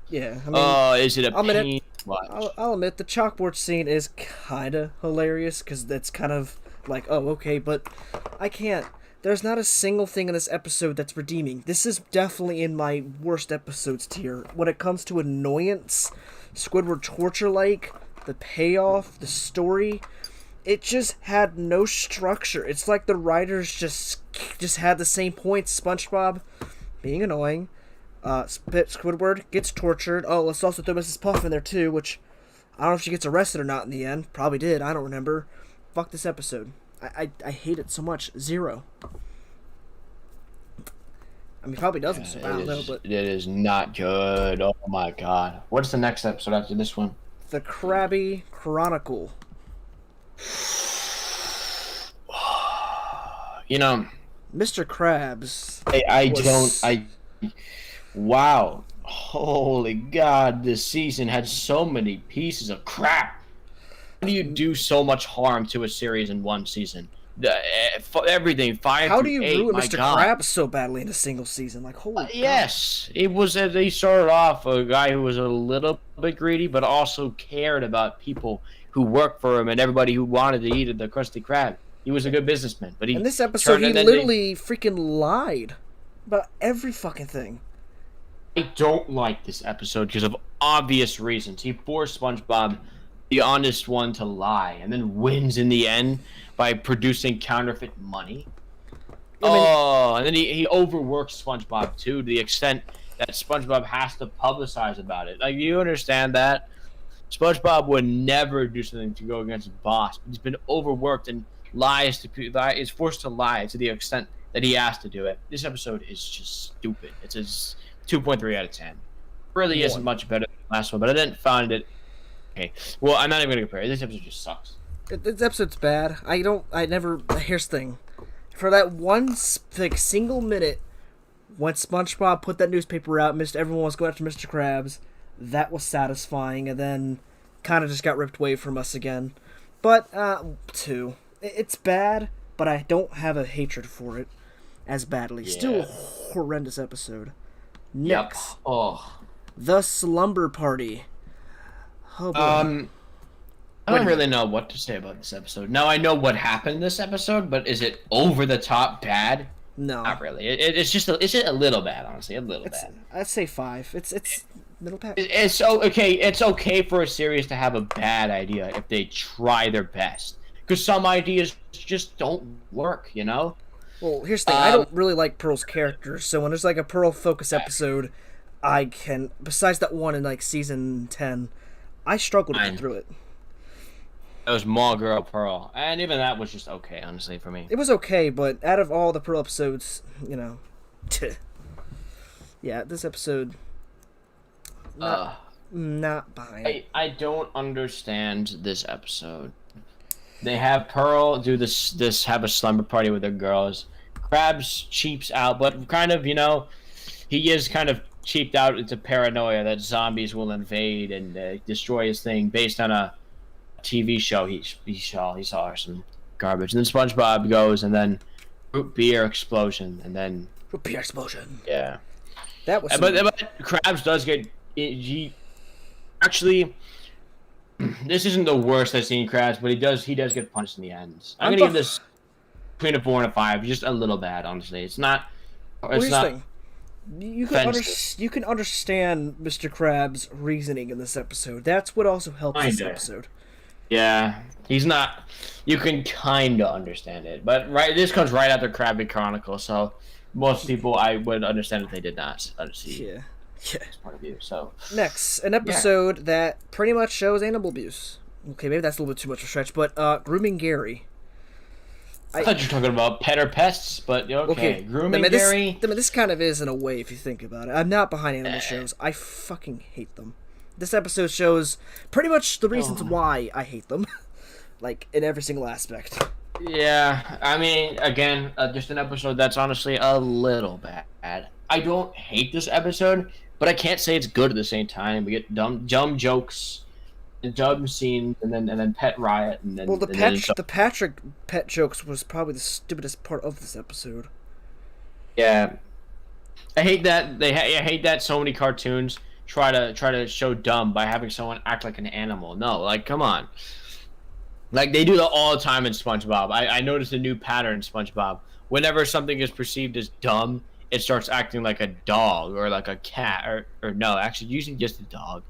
yeah. I mean, is it a pain? I'll admit the chalkboard scene is kind of hilarious because that's kind of like, oh, okay, but I can't. There's not a single thing in this episode that's redeeming. This is definitely in my worst episodes tier. When it comes to annoyance, Squidward torture-like, the payoff, the story, it just had no structure. It's like the writers just had the same points. SpongeBob being annoying. Squidward gets tortured. Oh, let's also throw Mrs. Puff in there too, which I don't know if she gets arrested or not in the end. Probably did. I don't remember. Fuck this episode. I hate it so much. 0. I mean, probably doesn't. So I don't know, but it is not good. Oh my god! What's the next episode after this one? The Krabby Chronicle. You know, Mr. Krabs. Wow! Holy God! This season had so many pieces of crap. How do you do so much harm to a series in one season? Everything 5 How through do you 8, ruin my Mr. God. Krabs so badly in a single season? Like, holy God. Yes, it was. They started off a guy who was a little bit greedy, but also cared about people who worked for him and everybody who wanted to eat the Krusty Krab. He was a good businessman, but in this episode, he literally freaking lied about every fucking thing. I don't like this episode because of obvious reasons. He forced SpongeBob, the honest one, to lie, and then wins in the end by producing counterfeit money. And then he overworks SpongeBob too, to the extent that SpongeBob has to publicize about it. Like, you understand that? SpongeBob would never do something to go against his boss, but he's been overworked and is forced to lie to the extent that he has to do it. This episode is just stupid. It's a 2.3 out of 10. Really isn't much better than the last one, but I didn't find it. Okay, well, I'm not even gonna compare. This episode just sucks. This episode's bad. Here's the thing. For that one single minute when SpongeBob put that newspaper out, everyone was going after Mr. Krabs, that was satisfying, and then kind of just got ripped away from us again. But 2, it's bad, but I don't have a hatred for it as badly. Yeah. Still a horrendous episode. Next, yep. Oh, The Slumber Party. Oh, boy. I don't really know what to say about this episode. Now I know what happened in this episode, but is it over the top bad? No, not really. It's just a little bad, honestly. A little bad. I'd say 5. It's middle bad. It's okay. It's okay for a series to have a bad idea if they try their best, because some ideas just don't work. You know. Well, here's the thing. I don't really like Pearl's character, so when there's like a Pearl focus episode, I can. Besides that one in like season 10, I struggled to get through it. It was Mall Girl Pearl, and even that was just okay, honestly, for me. It was okay, but out of all the Pearl episodes, yeah, this episode, not behind. I don't understand this episode. They have Pearl do this have a slumber party with her girls. Krabs cheaps out, but kind of, he is kind of cheaped out into paranoia that zombies will invade and destroy his thing based on a TV show he saw some garbage. And then SpongeBob goes, and then root beer explosion, and then root beer explosion. Yeah, that was. But Krabs does get he actually. This isn't the worst I've seen Krabs, but he does get punched in the end. I'm gonna give this between a 4 and a 5. Just a little bad, honestly. It's not. It's not. You can understand Mr. Krabs' reasoning in this episode. That's what also helps this episode. Yeah, he's not. You can kind of understand it, but this comes right after Krabby Chronicle, so most people I would understand if they did not see. Yeah. Yeah. Point of view. So next, an episode that pretty much shows animal abuse. Okay, maybe that's a little bit too much of a stretch, but Grooming Gary. I thought you were talking about pet or pests, but okay. Grooming Gary. This kind of is in a way if you think about it. I'm not behind animal shows. I fucking hate them. This episode shows pretty much the reasons why I hate them, like in every single aspect. Yeah, I mean, again, just an episode that's honestly a little bad. I don't hate this episode, but I can't say it's good at the same time. We get dumb jokes, and dumb scenes, and then pet riot, and then the Patrick pet jokes was probably the stupidest part of this episode. Yeah, I hate that I hate that so many cartoons try to show dumb by having someone act like an animal. No, like come on. Like they do that all the time in SpongeBob. I noticed a new pattern in SpongeBob. Whenever something is perceived as dumb, it starts acting like a dog or like a cat or no, actually usually just a dog.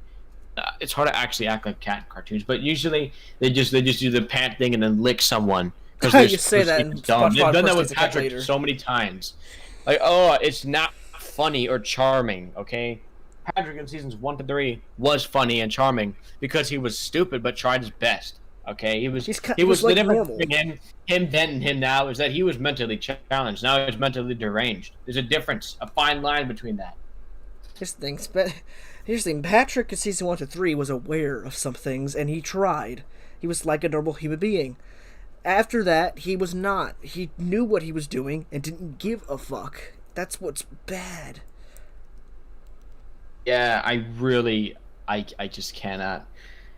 It's hard to actually act like cat in cartoons, but usually they just do the pant thing and then lick someone because you say that in dumb. They've done that with Patrick so many times. Like, oh, it's not funny or charming. Okay, Patrick in seasons 1 to 3 was funny and charming because he was stupid but tried his best. Okay, he was like the difference between him then and him now is that he was mentally challenged. Now he's mentally deranged. There's a difference, a fine line between that. Here's the thing. Patrick in season 1 to 3 was aware of some things, and he tried. He was like a normal human being. After that, he was not. He knew what he was doing and didn't give a fuck. That's what's bad. Yeah, I just cannot.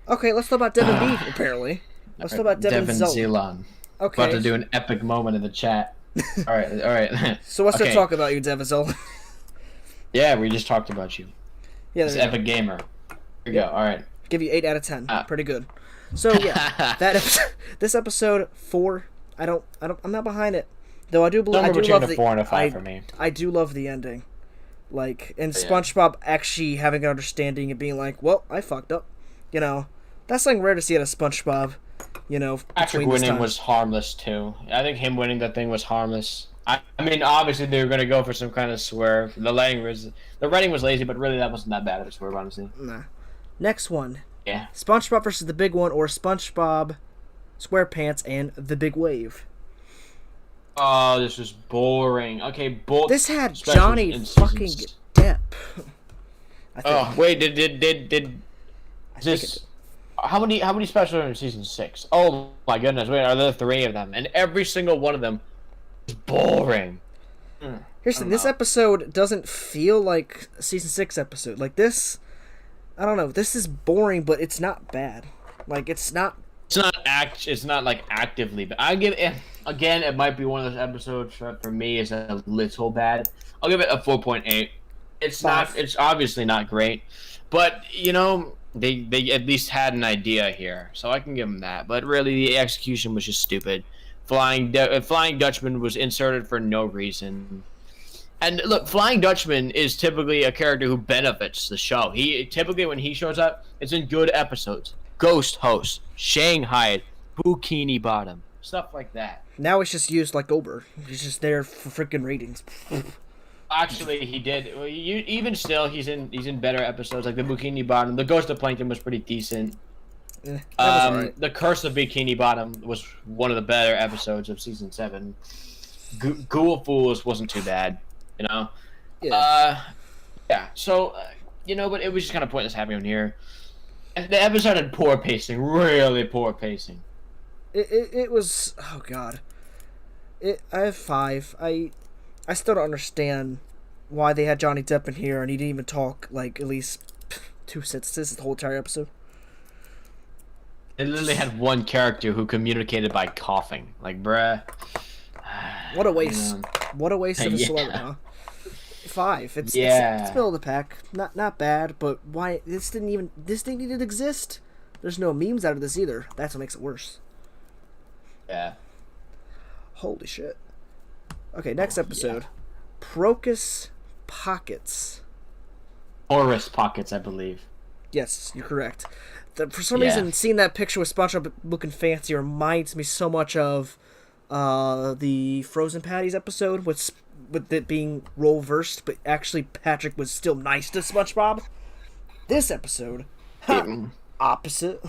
Okay, let's talk about Devin B, apparently. Let's talk about Devin Zelon. Okay. About to do an epic moment in the chat. All right. So what's there talk about you, Devin Zelon? Yeah, we just talked about you. Yeah, this epic gamer. Here we go. All right. Give you 8 out of 10. Pretty good. So yeah, this episode 4. I'm not behind it, though. I do believe. I do love the 4 and a 5 for me. I do love the ending, like, and SpongeBob actually having an understanding and being like, "Well, I fucked up," you know. That's something rare to see out of SpongeBob, you know. Patrick winning was harmless too. I think him winning that thing was harmless. I mean, obviously they were going to go for some kind of swerve. The writing was lazy, but really that wasn't that bad of a swerve, honestly. Nah. Next one. Yeah. SpongeBob versus the Big One, or SpongeBob SquarePants and the Big Wave. Oh, this was boring. Okay, both. This had Johnny fucking Depp. Oh wait, did this? How many specials are in season 6? Oh my goodness! Wait, are there 3 of them? And every single one of them is boring. Here's the thing: this episode doesn't feel like a season 6 episode. Like this, I don't know. This is boring, but it's not bad. Like it's not. It's not like actively bad. I give it again. It might be one of those episodes that for me is a little bad. I'll give it a 4.8. It's 5. Not. It's obviously not great, but you know. They at least had an idea here, so I can give them that. But really, the execution was just stupid. Flying Dutchman was inserted for no reason. And look, Flying Dutchman is typically a character who benefits the show. He typically, when he shows up, it's in good episodes. Ghost Host, Shanghai, Bikini Bottom, stuff like that. Now it's just used like Ober. He's just there for freaking ratings. Actually, he did. Even still, he's in better episodes, like the Bikini Bottom. The Ghost of Plankton was pretty decent. Right. The Curse of Bikini Bottom was one of the better episodes of season 7. Ghoul Fools wasn't too bad, you know. Yeah. So, you know, but it was just kind of pointless having him here. And the episode had poor pacing, really poor pacing. It was. Oh God. I have 5. I still don't understand why they had Johnny Depp in here and he didn't even talk, like, at least 2 sentences the whole entire episode. They literally had one character who communicated by coughing. Like, bruh. What a waste. What a waste of a celebrity, huh? 5. It's middle of the pack. Not bad, but why this didn't even exist? There's no memes out of this either. That's what makes it worse. Yeah. Holy shit. Okay, next episode. Yeah. Procus Pockets. Horus Pockets, I believe. Yes, you're correct. For some reason, seeing that picture with SpongeBob looking fancy reminds me so much of the Frozen Patties episode with it being role versed, but actually Patrick was still nice to SpongeBob. This episode, opposite.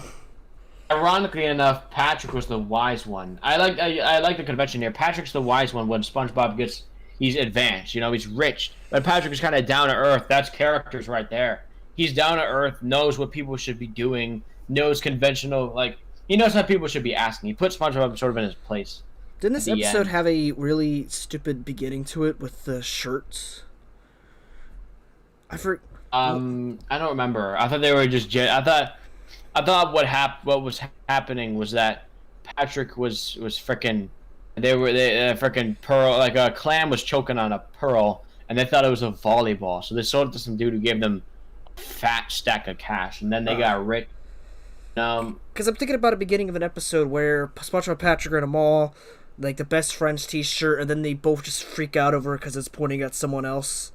Ironically enough, Patrick was the wise one. I like the convention here. Patrick's the wise one when SpongeBob he's advanced. You know, he's rich. But Patrick is kind of down to earth. That's characters right there. He's down to earth, knows what people should be doing, knows conventional, he knows how people should be asking. He puts SpongeBob sort of in his place. Didn't this episode have a really stupid beginning to it with the shirts? I don't remember. I thought they were just. I thought what was happening was that Patrick was freaking. They freaking pearl, like a clam was choking on a pearl, and they thought it was a volleyball. So they sold it to some dude who gave them a fat stack of cash, and then they got rich. Because I'm thinking about a beginning of an episode where SpongeBob and Patrick are in a mall, like the best friends T-shirt, and then they both just freak out over it because it's pointing at someone else.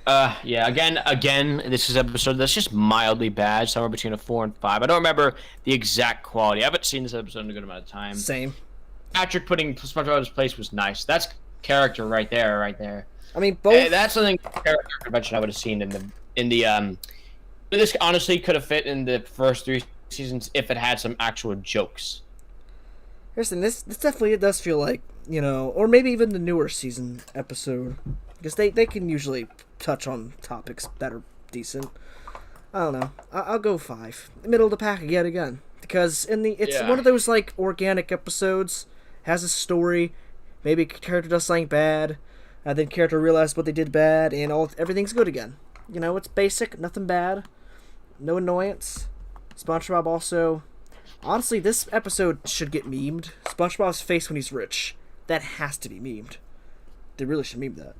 Yeah. Again, this is an episode that's just mildly bad, somewhere between a 4 and 5. I don't remember the exact quality. I haven't seen this episode in a good amount of time. Same. Patrick putting SpongeBob in his place was nice. That's character right there. I mean, both. That's something character convention I would have seen in the. This honestly could have fit in the first 3 seasons if it had some actual jokes. Here's the thing, this definitely it does feel like, or maybe even the newer season episode, because they can usually touch on topics that are decent. I don't know. I'll go 5. Middle of the pack yet again, because it's one of those organic episodes, has a story, maybe a character does something bad, and then character realizes what they did bad, and everything's good again. It's basic, nothing bad, no annoyance. SpongeBob also. Honestly, this episode should get memed. SpongeBob's face when he's rich. That has to be memed. They really should meme that.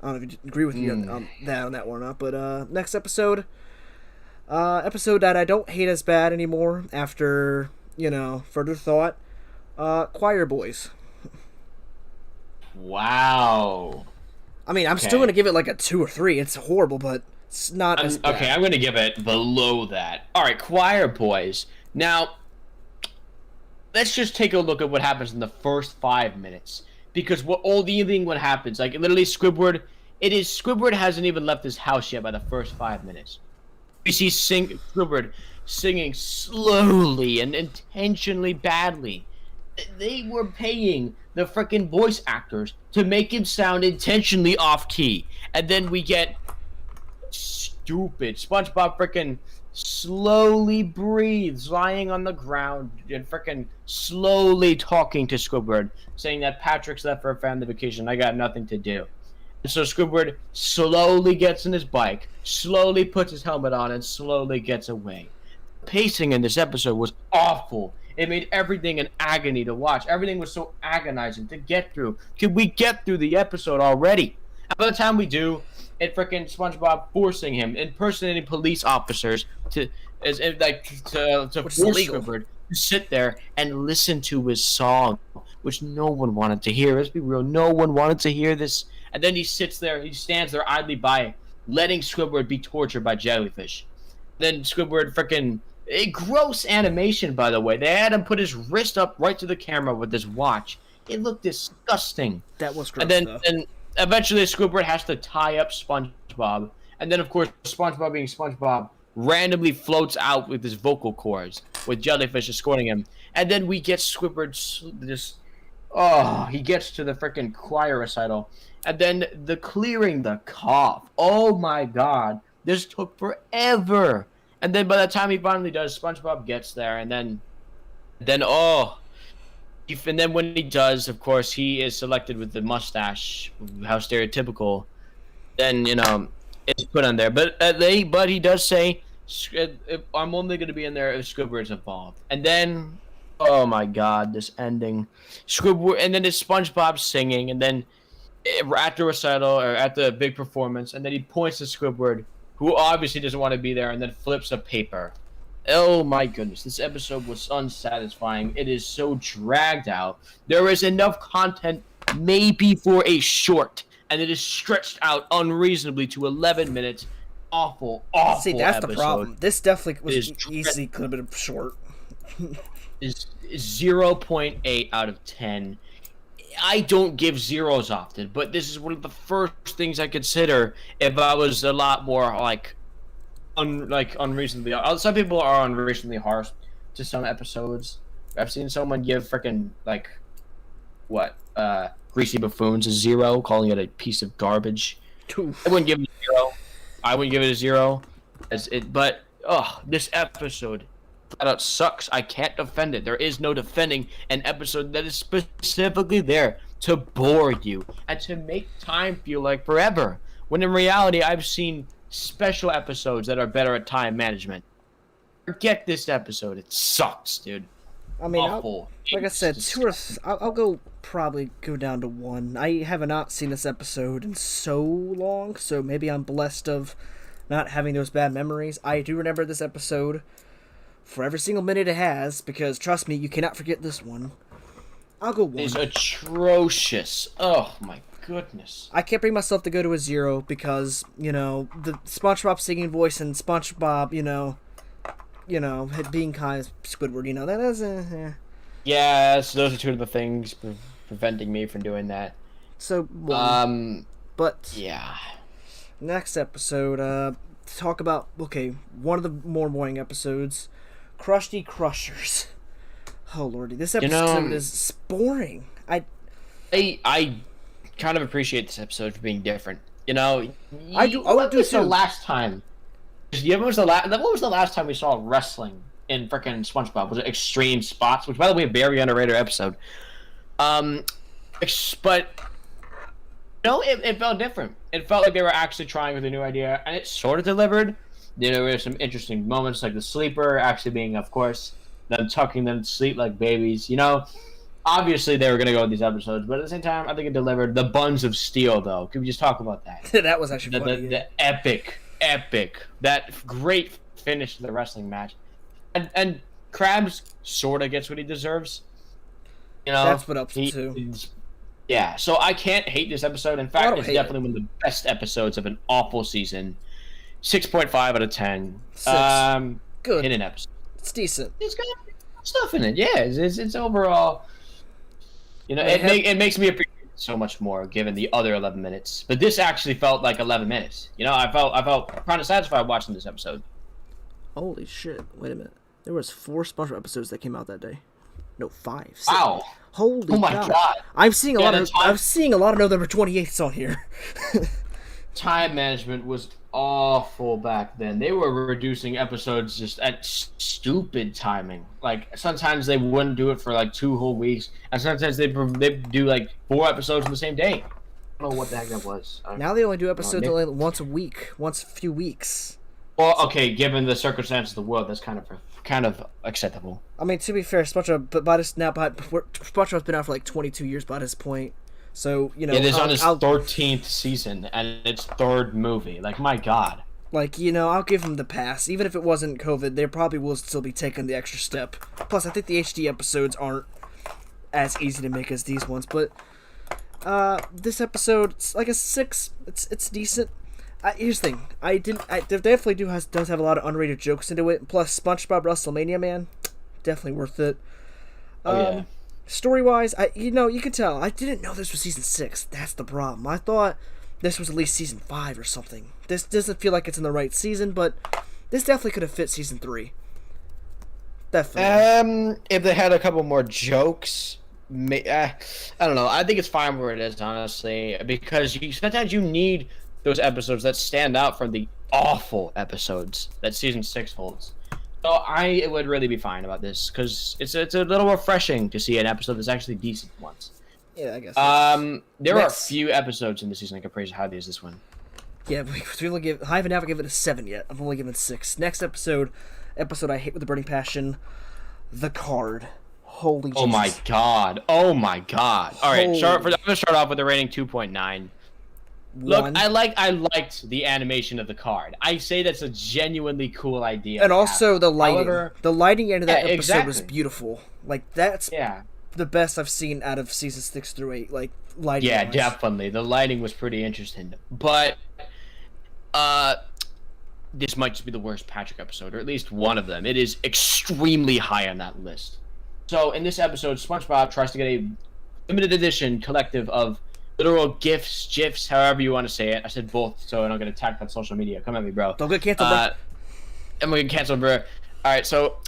I don't know if you agree with me on that one or not. But next episode. Episode that I don't hate as bad anymore after, further thought. Choir Boys. Wow. I mean, I'm still going to give it a 2 or 3. It's horrible, but it's not as bad. Okay, I'm going to give it below that. All right, Choir Boys. Now, let's just take a look at what happens in the first 5 minutes. Because what happens, literally Squidward hasn't even left his house yet by the first 5 minutes. We see Squidward singing slowly and intentionally badly. They were paying the freaking voice actors to make him sound intentionally off key. And then we get stupid SpongeBob freaking slowly breathes, lying on the ground and freaking slowly talking to Squidward, saying that Patrick's left for a family vacation. I got nothing to do. And so Squidward slowly gets in his bike, slowly puts his helmet on, and slowly gets away. Pacing in this episode was awful. It made everything an agony to watch. Everything was so agonizing to get through. Could we get through the episode already? And by the time we do, it freaking SpongeBob forcing him, impersonating police officers to force Squidward to sit there and listen to his song, which no one wanted to hear. Let's be real, no one wanted to hear this. And then he stands there idly by, letting Squidward be tortured by jellyfish. Then Squidward freaking. A gross animation, by the way. They had him put his wrist up right to the camera with his watch. It looked disgusting. That was gross. And then eventually Squidward has to tie up SpongeBob. And then, of course, SpongeBob being SpongeBob randomly floats out with his vocal cords, with jellyfish escorting him. And then we get Squidward he gets to the freaking choir recital. And then the clearing the cough. Oh my god. This took forever. And then by the time he finally does, SpongeBob gets there, and then when he does, of course, he is selected with the mustache, how stereotypical. Then it's put on there, but he does say, "I'm only going to be in there if Squidward's involved." And then, oh my God, this ending, Squidward, and then it's SpongeBob singing, and then at the recital or at the big performance, and then he points to Squidward, who obviously doesn't want to be there, and then flips a paper. Oh my goodness, this episode was unsatisfying. It is so dragged out. There is enough content maybe for a short, and it is stretched out unreasonably to 11 minutes. Awful See, that's episode. The problem. This definitely was easily could have been short. is 0.8 out of 10. I don't give zeros often, but this is one of the first things I consider if I was a lot more unreasonably. Some people are unreasonably harsh to some episodes. I've seen someone give freaking Greasy Buffoons a 0, calling it a piece of garbage. I wouldn't give it a 0. I wouldn't give it a 0. But this episode flat out sucks. I can't defend it. There is no defending an episode that is specifically there to bore you and to make time feel like forever. When in reality, I've seen special episodes that are better at time management. Forget this episode. It sucks, dude. I mean, like I said, I'll probably go down to 1. I have not seen this episode in so long, so maybe I'm blessed of not having those bad memories. I do remember this episode for every single minute it has, because trust me, you cannot forget this one. I'll go 1. It's atrocious. Oh my goodness. I can't bring myself to go to a 0 because, the SpongeBob singing voice and SpongeBob, being kind of Squidward, that is Yeah, so those are two of the things preventing me from doing that. So, 1. But yeah. Next episode, talk about one of the more boring episodes, Krusty Crushers. Oh lordy, this episode is boring. I kind of appreciate this episode for being different. I do. What was the last time? When was the last time we saw wrestling in frickin' SpongeBob? Was it Extreme Spots? Which, by the way, a very underrated episode. But it felt different. It felt like they were actually trying with a new idea, and it sort of delivered. There were some interesting moments, like the sleeper actually being, of course, them tucking them to sleep like babies. Obviously they were going to go with these episodes, but at the same time, I think it delivered. The Buns of Steel, though. Can we just talk about that? That was actually funny. The epic, that great finish to the wrestling match. And Krabs sort of gets what he deserves. That's what up to. Yeah, so I can't hate this episode. In fact, it's definitely one of the best episodes of an awful season. 6.5 out of 10. 6. Good. In an episode. It's decent. It's got stuff in it. Yeah, it's overall. It makes me appreciate it so much more given the other 11 minutes. But this actually felt like 11 minutes. I felt kind of satisfied watching this episode. Holy shit! Wait a minute. There was 4 SpongeBob episodes that came out that day. No, 5. 6. Wow. Holy oh my god! I'm seeing a lot of November 28th on here. Time management was awful back then. They were reducing episodes just at stupid timing. Like sometimes they wouldn't do it for like 2 whole weeks, and sometimes they do like 4 episodes in the same day. I don't know what the heck that was. Now they only do episodes only once a week, once a few weeks. Well, okay, given the circumstances of the world, that's kind of acceptable. I mean, to be fair, SpongeBob's been out for like 22 years by this point. So, it is on his 13th season and its 3rd movie. Like, my god. Like, I'll give him the pass. Even if it wasn't COVID, they probably will still be taking the extra step. Plus, I think the HD episodes aren't as easy to make as these ones. But this episode, it's like a 6. It's decent. Here's the thing. Definitely does have a lot of underrated jokes into it. Plus, SpongeBob WrestleMania, man, definitely worth it. Yeah. Story-wise, you can tell. I didn't know this was season 6. That's the problem. I thought this was at least season 5 or something. This doesn't feel like it's in the right season, but this definitely could have fit season 3. Definitely. If they had a couple more jokes, I don't know. I think it's fine where it is, honestly, because sometimes you need those episodes that stand out from the awful episodes that season 6 holds. So I would really be fine about this because it's a little refreshing to see an episode that's actually decent once. Yeah, I guess. There are a few episodes in the season I can praise highly as this one. Yeah, I haven't given it a 7 yet. I've only given it 6. Next episode I hate with a burning passion, The Card. Holy Jesus. Oh my god. All right, I'm gonna start off with a rating 2.9. Look, I liked the animation of the card. I say that's a genuinely cool idea. And also the lighting. However, the lighting end of that episode was beautiful. Like, that's the best I've seen out of season 6 through 8. Like, lighting. Yeah, definitely. The lighting was pretty interesting. But this might just be the worst Patrick episode, or at least one of them. It is extremely high on that list. So in this episode, SpongeBob tries to get a limited edition collective of literal GIFs, GIFs, however you want to say it. I said both, so I don't get attacked on social media. Come at me, bro. Don't get canceled, bro. I'm gonna get canceled, bro. All right, so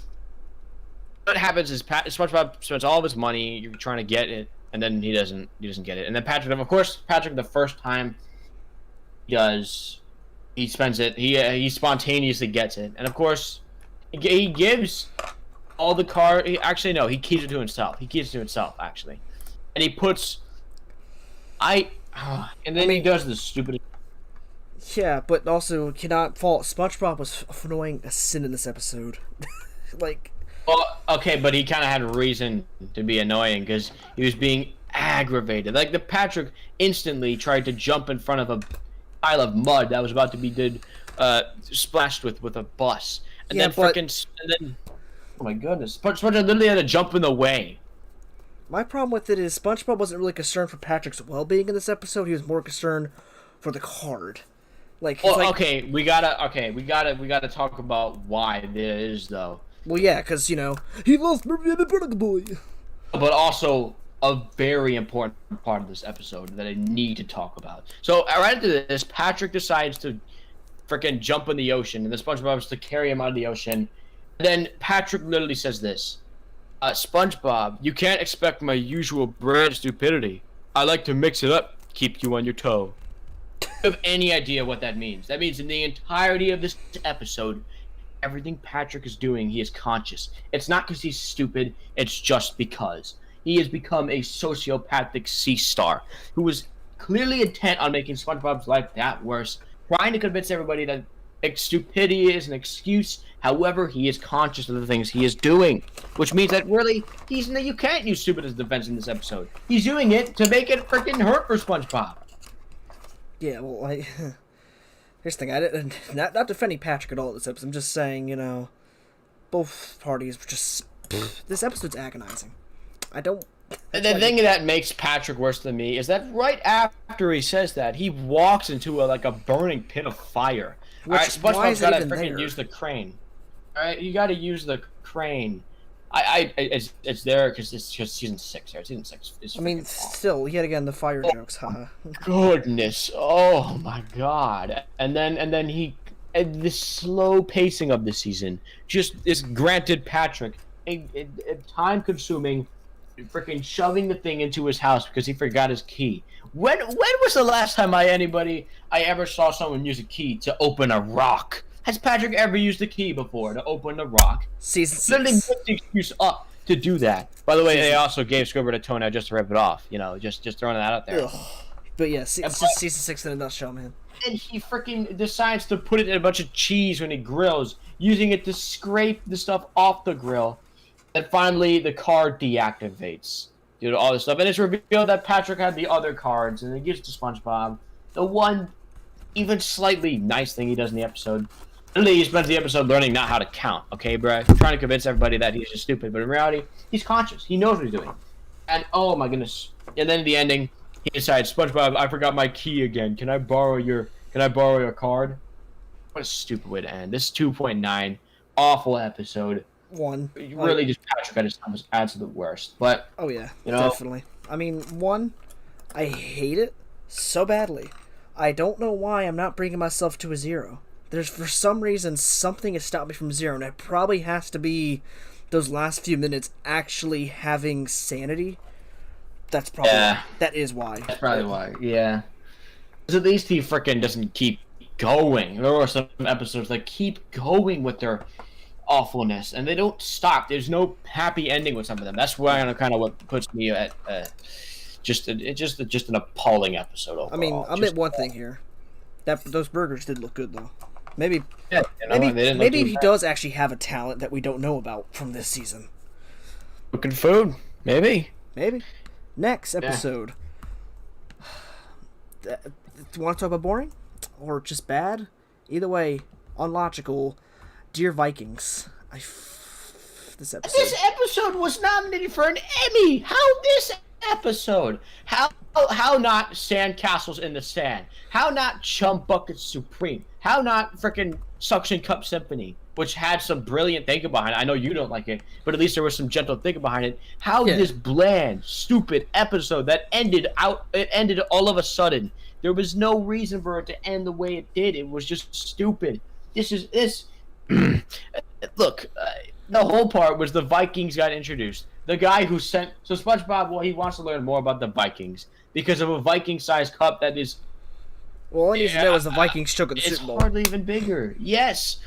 what happens is SpongeBob spends all of his money. You're trying to get it, and then he doesn't get it. And then Patrick, of course, the first time he spends it. He spontaneously gets it, and of course, he gives all the card. Actually, no, he keeps it to himself. He keeps it to himself, actually, and he puts. And then he does the stupid. Yeah, but also cannot fault SpongeBob was annoying a sin in this episode. Like. Well, okay, but he kind of had a reason to be annoying because he was being aggravated. Like the Patrick instantly tried to jump in front of a pile of mud that was about to be splashed with a bus, and then oh my goodness, SpongeBob literally had to jump in the way. My problem with it is SpongeBob wasn't really concerned for Patrick's well-being in this episode. He was more concerned for the card. Okay, we gotta talk about why this is though. Well, yeah, because, he lost the Burger Boy. But also, a very important part of this episode that I need to talk about. So, right after this, Patrick decides to freaking jump in the ocean, and the SpongeBob is to carry him out of the ocean. And then Patrick literally says this, SpongeBob, you can't expect my usual brand stupidity. I like to mix it up, keep you on your toe. Do you have any idea what that means? That means in the entirety of this episode, everything Patrick is doing, he is conscious. It's not because he's stupid, it's just because. He has become a sociopathic sea star who was clearly intent on making SpongeBob's life that worse, trying to convince everybody that stupidity is an excuse. However, he is conscious of the things he is doing, which means that really, you can't use stupid as defense in this episode. He's doing it to make it freaking hurt for SpongeBob. Yeah, well, here's the thing, I didn't, not defending Patrick at all this episode, I'm just saying, both parties were just, this episode's agonizing. The thing that makes Patrick worse than me is that right after he says that, he walks into a burning pit of fire. Alright, SpongeBob's gotta freaking use the crane. Alright, you gotta use the crane. It's there because it's just season 6 here. Season 6 is still, yet again, the fire jokes, haha. Goodness, oh my god. And then the slow pacing of the season just is granted Patrick a time-consuming freaking shoving the thing into his house because he forgot his key. When was the last time I ever saw someone use a key to open a rock? Has Patrick ever used the key before to open a rock? Season 6. Literally put the excuse up to do that. By the way, they also gave Squidward a toenail just to rip it off. Just throwing that out there. Ugh. But yeah, it's just season 6 in a nutshell, man. And he freaking decides to put it in a bunch of cheese when he grills, using it to scrape the stuff off the grill. And finally, the card deactivates due to all this stuff. And it's revealed that Patrick had the other cards, and he gives it to SpongeBob. The one even slightly nice thing he does in the episode. Literally, he spends the episode learning not how to count, okay, bro? Trying to convince everybody that he's just stupid, but in reality, he's conscious. He knows what he's doing. And, oh my goodness. And then at the ending, he decides, SpongeBob, I forgot my key again. Can I borrow your card? What a stupid way to end. This is 2.9. Awful episode. Really just Patrick at his time was absolute worst. But, oh yeah, definitely. I mean, I hate it so badly. I don't know why I'm not bringing myself to a 0. There's, for some reason, something has stopped me from 0, and it probably has to be those last few minutes actually having sanity. That's probably why. That is why. That's probably why, yeah. Because at least he frickin' doesn't keep going. There are some episodes that keep going with their awfulness, and they don't stop. There's no happy ending with some of them. That's why kind of what puts me at just an appalling episode overall. I mean, I'll admit one thing here. Those burgers did look good, though. Maybe he does actually have a talent that we don't know about from this season. Cooking food, maybe. Next episode. Do you want to talk about boring or just bad? Either way, unlogical. Dear Vikings, this episode was nominated for an Emmy. How this episode? How not Sandcastles in the Sand? How not Chum Bucket Supreme? How not frickin' Suction Cup Symphony? which had some brilliant thinking behind it. I know you don't like it, but at least there was some gentle thinking behind it. How this bland, stupid episode that ended all of a sudden. There was no reason for it to end the way it did. It was just stupid. Look, the whole part was the Vikings got introduced. The guy who sent SpongeBob, well, he wants to learn more about the Vikings because of a Viking-sized cup that is. Well, all I need to know is the Vikings took the Super Bowl. It's hardly even bigger. Yes.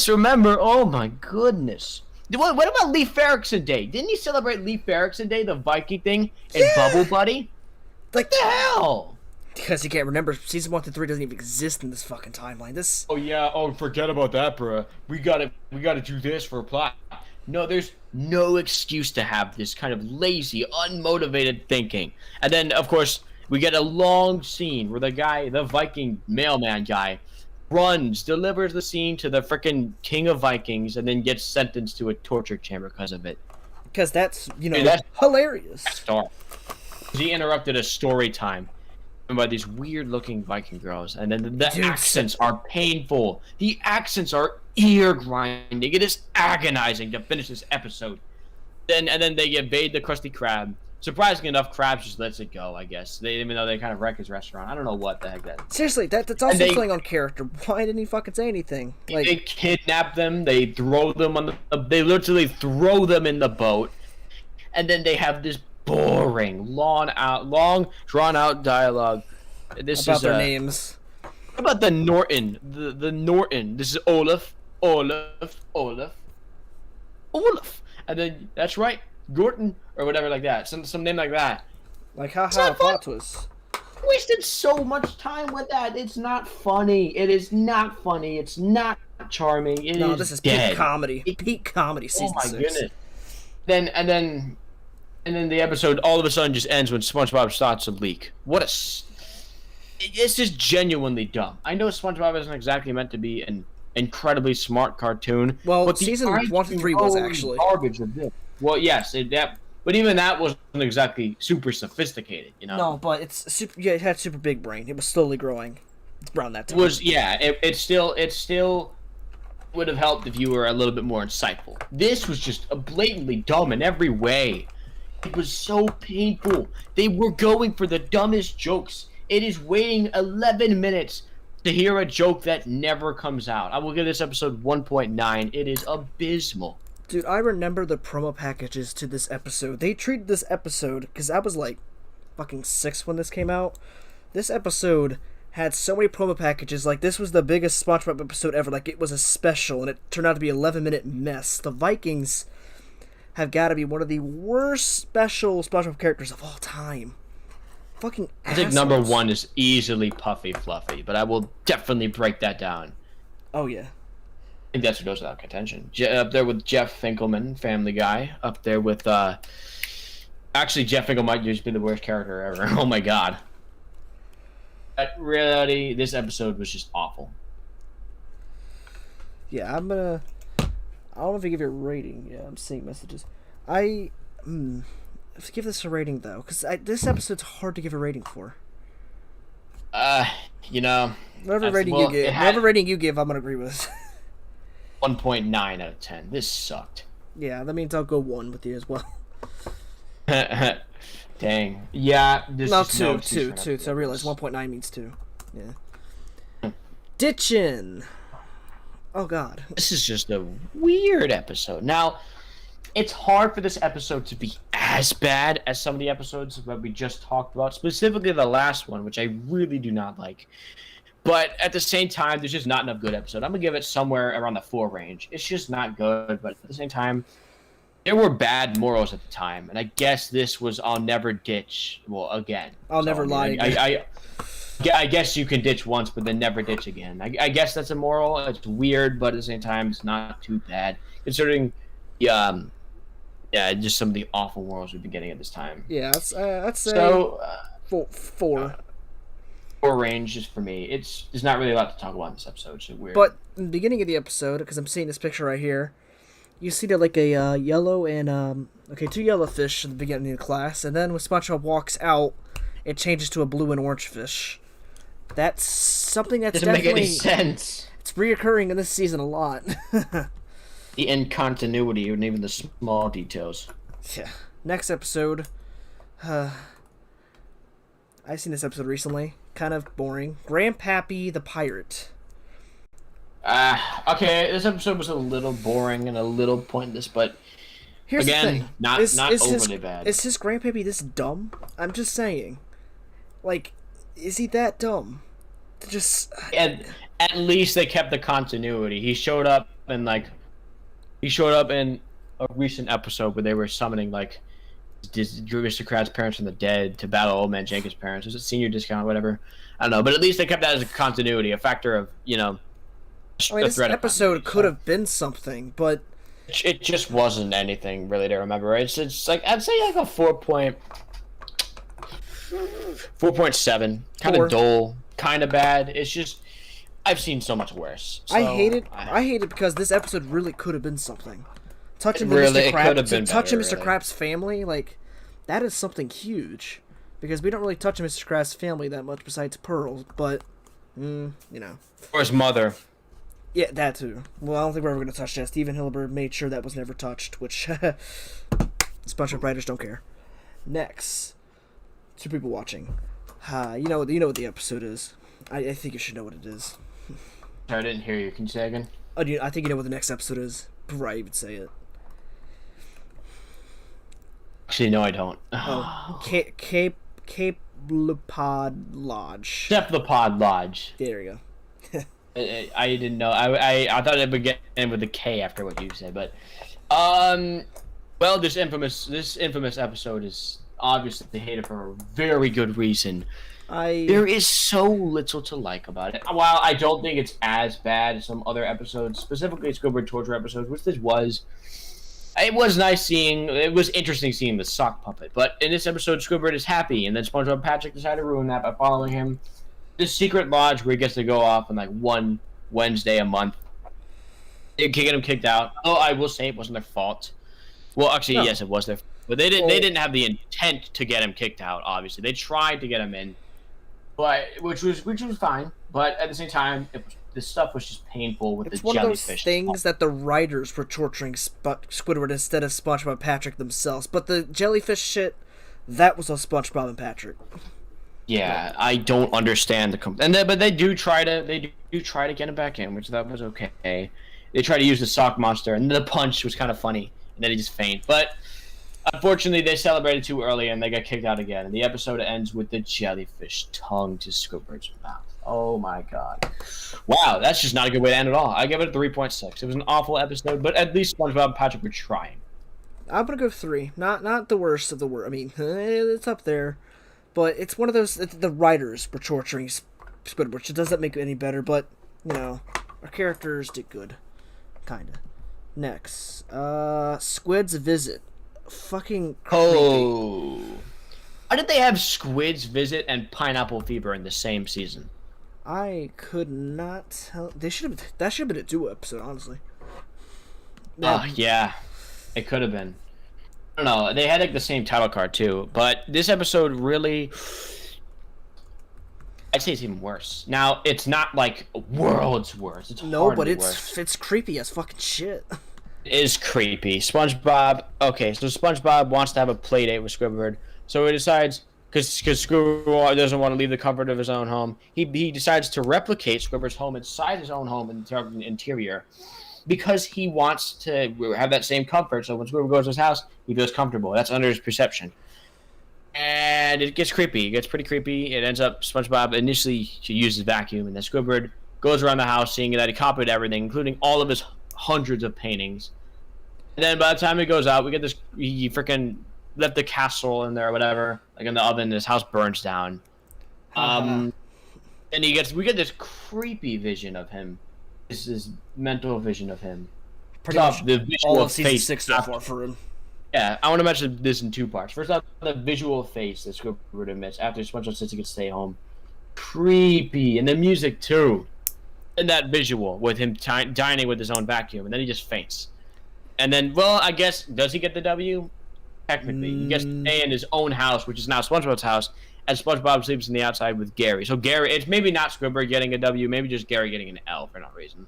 Remember? Oh my goodness. What about Leif Erikson Day? Didn't he celebrate Leif Erikson Day, the Viking thing, in Bubble Buddy? Like the hell? Because you can't remember, season 1 through 3 doesn't even exist in this fucking timeline. This. Oh yeah. Oh, forget about that, bro. We gotta do this for a plot. No, there's no excuse to have this kind of lazy, unmotivated thinking. And then, of course, we get a long scene where the Viking mailman guy, delivers the scene to the frickin' king of Vikings, and then gets sentenced to a torture chamber because of it. Because that's hilarious. He interrupted a story time by these weird-looking Viking girls, and then the accents are painful. The accents are ear-grinding. It is agonizing to finish this episode. And then they evade the Krusty Krab. Surprisingly enough, Krabs just lets it go, I guess. Even though they kind of wreck his restaurant. I don't know what the heck that is. Seriously, that's also playing on character. Why didn't he fucking say anything? Like, they kidnap them. They throw them they literally throw them in the boat. And then they have this boring, long, drawn-out dialogue. About their names. What about the Norton? The Norton. This is Olaf. And then, that's right, Gorton, or whatever like that. Some name like that. Like, haha, plot twist. Wasted so much time with that. It's not funny. It is not funny. It's not charming. This is dead. Peak comedy. Peak comedy season 6. Goodness. And then the episode all of a sudden just ends when SpongeBob starts to leak. It's just genuinely dumb. I know SpongeBob isn't exactly meant to be an incredibly smart cartoon. Well, but season 1 to 3 was actually garbage of this. Well, yes, but even that wasn't exactly super sophisticated, you know. No, but it's super. Yeah, it had super big brain. It was slowly growing around that time. It still would have helped if you were a little bit more insightful. This was just blatantly dumb in every way. It was so painful. They were going for the dumbest jokes. It is waiting 11 minutes to hear a joke that never comes out. I will give this episode 1.9. It is abysmal. Dude, I remember the promo packages to this episode. They treated this episode, because I was like fucking 6 when this came out. This episode had so many promo packages. Like, this was the biggest SpongeBob episode ever. Like, it was a special, and it turned out to be an 11-minute mess. The Vikings have got to be one of the worst special SpongeBob characters of all time. Fucking assholes. I think number 1 is easily Puffy Fluffy, but I will definitely break that down. Oh, yeah. I think that's what goes without contention. Up there with Jeff Finkelman, Family Guy. Up there with, actually, Jeff Finkel might just be the worst character ever. Oh my god. In reality, this episode was just awful. Yeah, I don't know if I give it a rating. Yeah, I'm seeing messages. Let's give this a rating, though, because this episode's hard to give a rating for. Whatever rating you give, I'm gonna agree with. 1.9 out of 10. This sucked. Yeah, that means I'll go 1 with you as well. Dang. Yeah. No, 2. So I realize 1.9 means 2. Yeah. Ditchin'. Oh, God. This is just a weird episode. Now, it's hard for this episode to be as bad as some of the episodes that we just talked about, specifically the last one, which I really do not like. But at the same time, there's just not enough good episode. I'm going to give it somewhere around the 4 range. It's just not good, but at the same time, there were bad morals at the time. And I guess this was I'll never ditch, again. I'll never lie again. I guess you can ditch once, but then never ditch again. I guess that's a moral. It's weird, but at the same time, it's not too bad. Considering, just some of the awful morals we've been getting at this time. Yeah, I'd say 4. 4 range just for me. There's not really a lot to talk about in this episode. It's weird. But in the beginning of the episode, because I'm seeing this picture right here, you see that like a yellow and 2 yellow fish at the beginning of the class, and then when SpongeBob walks out, it changes to a blue and orange fish. That's something that's doesn't make any sense. It's reoccurring in this season a lot. The incontinuity and even the small details. Yeah. Next episode. I've seen this episode recently. Kind of boring. Grandpappy the Pirate. Okay, this episode was a little boring and a little pointless, but here's again, the thing. not overly bad. Is his grandpappy this dumb? I'm just saying. Like, is he that dumb? Just at least they kept the continuity. He showed up in a recent episode where they were summoning like Aristocrat's parents from the dead to battle Old Man Jenkins' parents. Was it senior discount or whatever? I don't know, but at least they kept that as a continuity, a factor of, you know, I mean, this episode could have been something, but it just wasn't anything really to remember. It's like, I'd say like a 4.7, kind of dull, kind of bad. It's just, I've seen so much worse. So I hate it because this episode really could have been something. Touching Mr. Krabs' family, like, that is something huge. Because we don't really touch Mr. Krabs' family that much besides Pearl, but, you know. Or his mother. Yeah, that too. Well, I don't think we're ever going to touch that. Steven Hillenburg made sure that was never touched, which SpongeBob writers don't care. Next. Two people watching. You know what the episode is. I think you should know what it is. I didn't hear you. Can you say again? I think you know what the next episode is. Before I even say it. Actually, no, I don't. Cape Lepod Lodge. Cephalopod Lodge. There you go. I didn't know. I thought it would get in with a K after what you said, but well, this infamous episode is obviously hated for a very good reason. There is so little to like about it. While I don't think it's as bad as some other episodes, specifically Squidward torture episodes, which this was. It was interesting seeing the sock puppet, but in this episode, Squidward is happy, and then SpongeBob and Patrick decide to ruin that by following him. This secret lodge where he gets to go off on like one Wednesday a month. They get him kicked out. Oh, I will say it wasn't their fault. Well, actually, no. Yes, it was their fault. But they didn't have the intent to get him kicked out, obviously. They tried to get him in, but which was fine. But at the same time, this stuff was just painful with the jellyfish. It's one of those things that the writers were torturing Squidward instead of SpongeBob and Patrick themselves. But the jellyfish shit, that was on SpongeBob and Patrick. Yeah, I don't understand but they do try to get him back in, which that was okay. They try to use the sock monster, and the punch was kind of funny, and then he just faint. But unfortunately, they celebrated too early, and they got kicked out again. And the episode ends with the jellyfish tongue to Squidward's mouth. Oh my god! Wow, that's just not a good way to end at all. I give it a 3.6. It was an awful episode, but at least SpongeBob and Patrick were trying. I'm gonna go 3. Not the worst of the worst. I mean, it's up there. But it's one of those, the writers were torturing Squidward, which doesn't make it any better, but, you know, our characters did good. Kinda. Next. Squid's Visit. Fucking creepy. Oh. Why did they have Squid's Visit and Pineapple Fever in the same season? I could not tell. That should have been a duo episode, honestly. Yeah. It could have been. I don't know. They had like the same title card too, but this episode really, I'd say it's even worse. Now it's not like world's worst. It's it's creepy as fucking shit. It is creepy. SpongeBob. Okay, so SpongeBob wants to have a play date with Squidward, so he decides because Squidward doesn't want to leave the comfort of his own home. He decides to replicate Squidward's home inside his own home in the interior. Because he wants to have that same comfort, so when Squidward goes to his house, he feels comfortable. That's under his perception. And it gets creepy. It gets pretty creepy. It ends up SpongeBob initially uses vacuum, and then Squidward goes around the house seeing that he copied everything, including all of his hundreds of paintings. And then by the time he goes out, we get this, he freaking left the castle in there or whatever, like in the oven, and his house burns down. And we get this creepy vision of him. This is mental vision of him. Pretty much the visual all of season face 6 so far for him. Yeah, I want to mention this in 2 parts. First off, the visual face that Squidward admits after SpongeBob says he can stay home. Creepy. And the music, too. And that visual with him dining with his own vacuum. And then he just faints. And then, well, I guess, does he get the W? Technically. He gets to stay in his own house, which is now SpongeBob's house. And SpongeBob sleeps on the outside with Gary. So Gary, it's maybe not Squidward getting a W, maybe just Gary getting an L for no reason.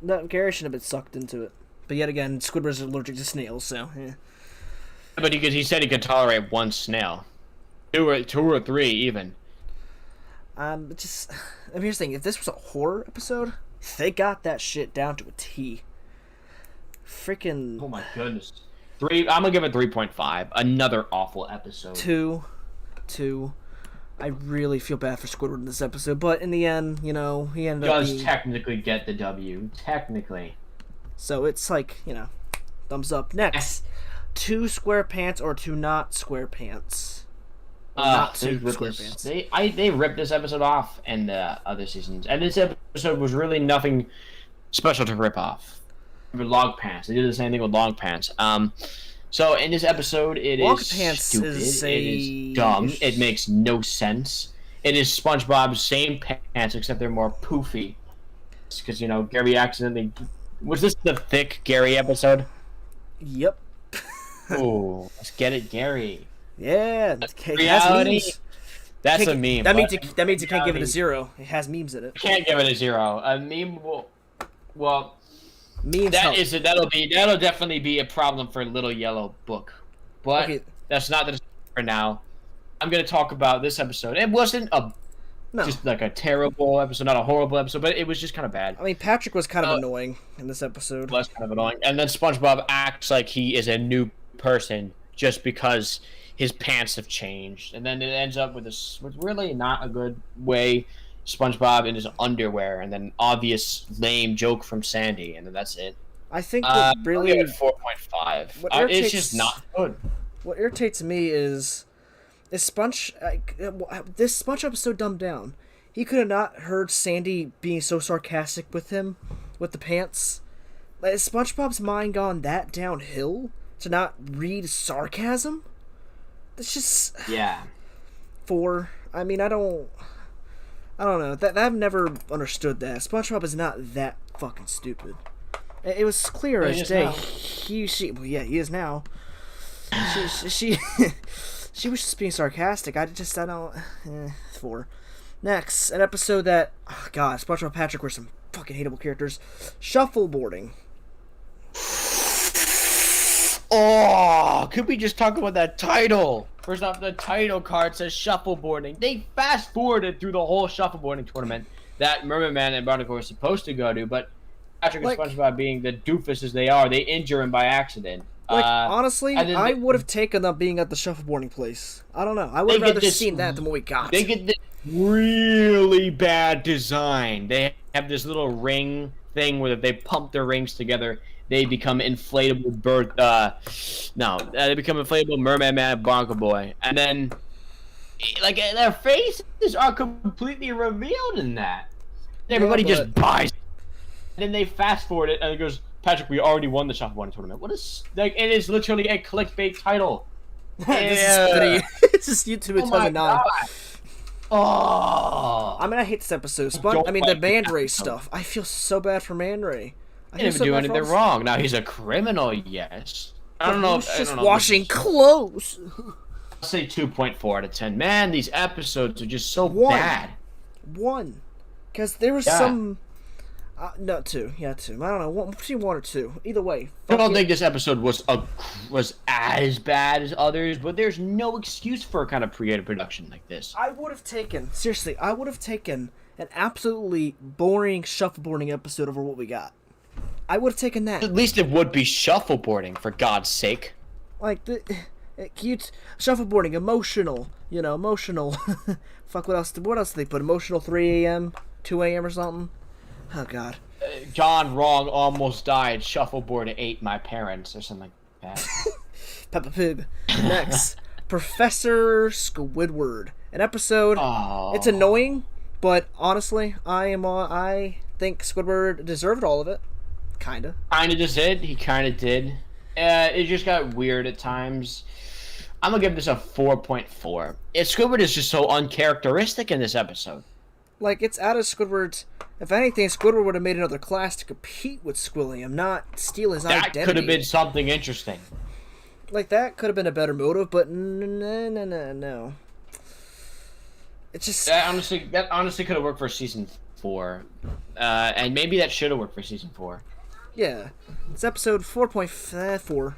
No, Gary should have been sucked into it. But yet again, Squidward's allergic to snails, so. But he said he could tolerate one snail, two or three even. Just. I mean, here's the thing: if this was a horror episode, they got that shit down to a T. Freaking. Oh my goodness. I'm gonna give it 3.5. Another awful episode. 2. I really feel bad for Squidward in this episode, but in the end, he ended up being... technically get the W. Technically. So it's like, thumbs up. Next, 2 square pants or 2 not square pants. Not 2 square pants. They ripped this episode off in the other seasons, and this episode was really nothing special to rip off. Log pants. They did the same thing with log pants. So in this episode, it is stupid. It is dumb. It makes no sense. It is SpongeBob's same pants, except they're more poofy. Because Gary accidentally. Was this the thick Gary episode? Yep. Oh, let's get it, Gary. Yeah, reality. That's a meme. That means you can't give it a 0. It has memes in it. You can't give it a 0. A meme will. Well. Memes that'll definitely be a problem for Little Yellow Book, but that's not the for now. I'm gonna talk about this episode. It wasn't just like a terrible episode, not a horrible episode, but it was just kind of bad. I mean, Patrick was kind of annoying in this episode. It was kind of annoying, and then SpongeBob acts like he is a new person just because his pants have changed, and then it ends up with really not a good way. SpongeBob in his underwear, and then obvious lame joke from Sandy, and then that's it. I think what really 4.5. It's just not good. What irritates me is this Sponge episode dumbed down. He could have not heard Sandy being so sarcastic with him, with the pants. Is SpongeBob's mind gone that downhill to not read sarcasm? That's just 4. I mean, I don't know. I've never understood that. SpongeBob is not that fucking stupid. It was clear as day. He is now. She was just being sarcastic. I don't. 4. Next, an episode that, God, SpongeBob and Patrick were some fucking hateable characters. Shuffleboarding. Oh, could we just talk about that title? First off, the title card says shuffleboarding. They fast forwarded through the whole shuffleboarding tournament that Merman Man and Barnacle were supposed to go to, but Patrick and SpongeBob being the doofuses they are, they injure him by accident. Honestly, I would have taken them being at the shuffleboarding place. I don't know. I would have rather seen that than what we got. They get this really bad design. They have this little ring thing where they pump their rings together. They become inflatable they become inflatable Merman Man and Barnacle Boy. And then, their faces are completely revealed in that. Everybody just buys it. And then they fast forward it, and it goes, Patrick, we already won the shuffleboarding tournament. What is, it is literally a clickbait title. It's just YouTube in 2009. Oh. I mean, I hate this episode. The Man Ray stuff. I feel so bad for Man Ray. He didn't even do anything wrong. Now he's a criminal, yes. I don't know. He's just washing clothes. I'll say 2.4 out of 10. Man, these episodes are just so bad. 1. Because there was some... no, 2. Yeah, 2. I don't know. 1 or 2. Either way. I don't think this episode was as bad as others, but there's no excuse for a kind of creative production like this. I would have taken an absolutely boring shuffleboarding episode over what we got. I would have taken that. At least it would be shuffleboarding, for God's sake. Like, cute shuffleboarding, emotional. Emotional. Fuck, what else did they put? Emotional 3 a.m., 2 a.m. or something? Oh, God. Gone wrong, almost died, shuffleboard ate my parents, or something like that. Peppa Pig. Next, Professor Squidward. An episode. Oh. It's annoying, but honestly, I think Squidward deserved all of it. Kinda just did. He kinda did. It just got weird at times. I'm gonna give this a 4.4. Squidward is just so uncharacteristic in this episode. It's out of Squidward's... If anything, Squidward would have made another class to compete with Squilliam, not steal his identity. That could have been something interesting. That could have been a better motive, but no. It's just... That honestly could have worked for season 4. And maybe that should have worked for season 4. Yeah. It's episode 4.4.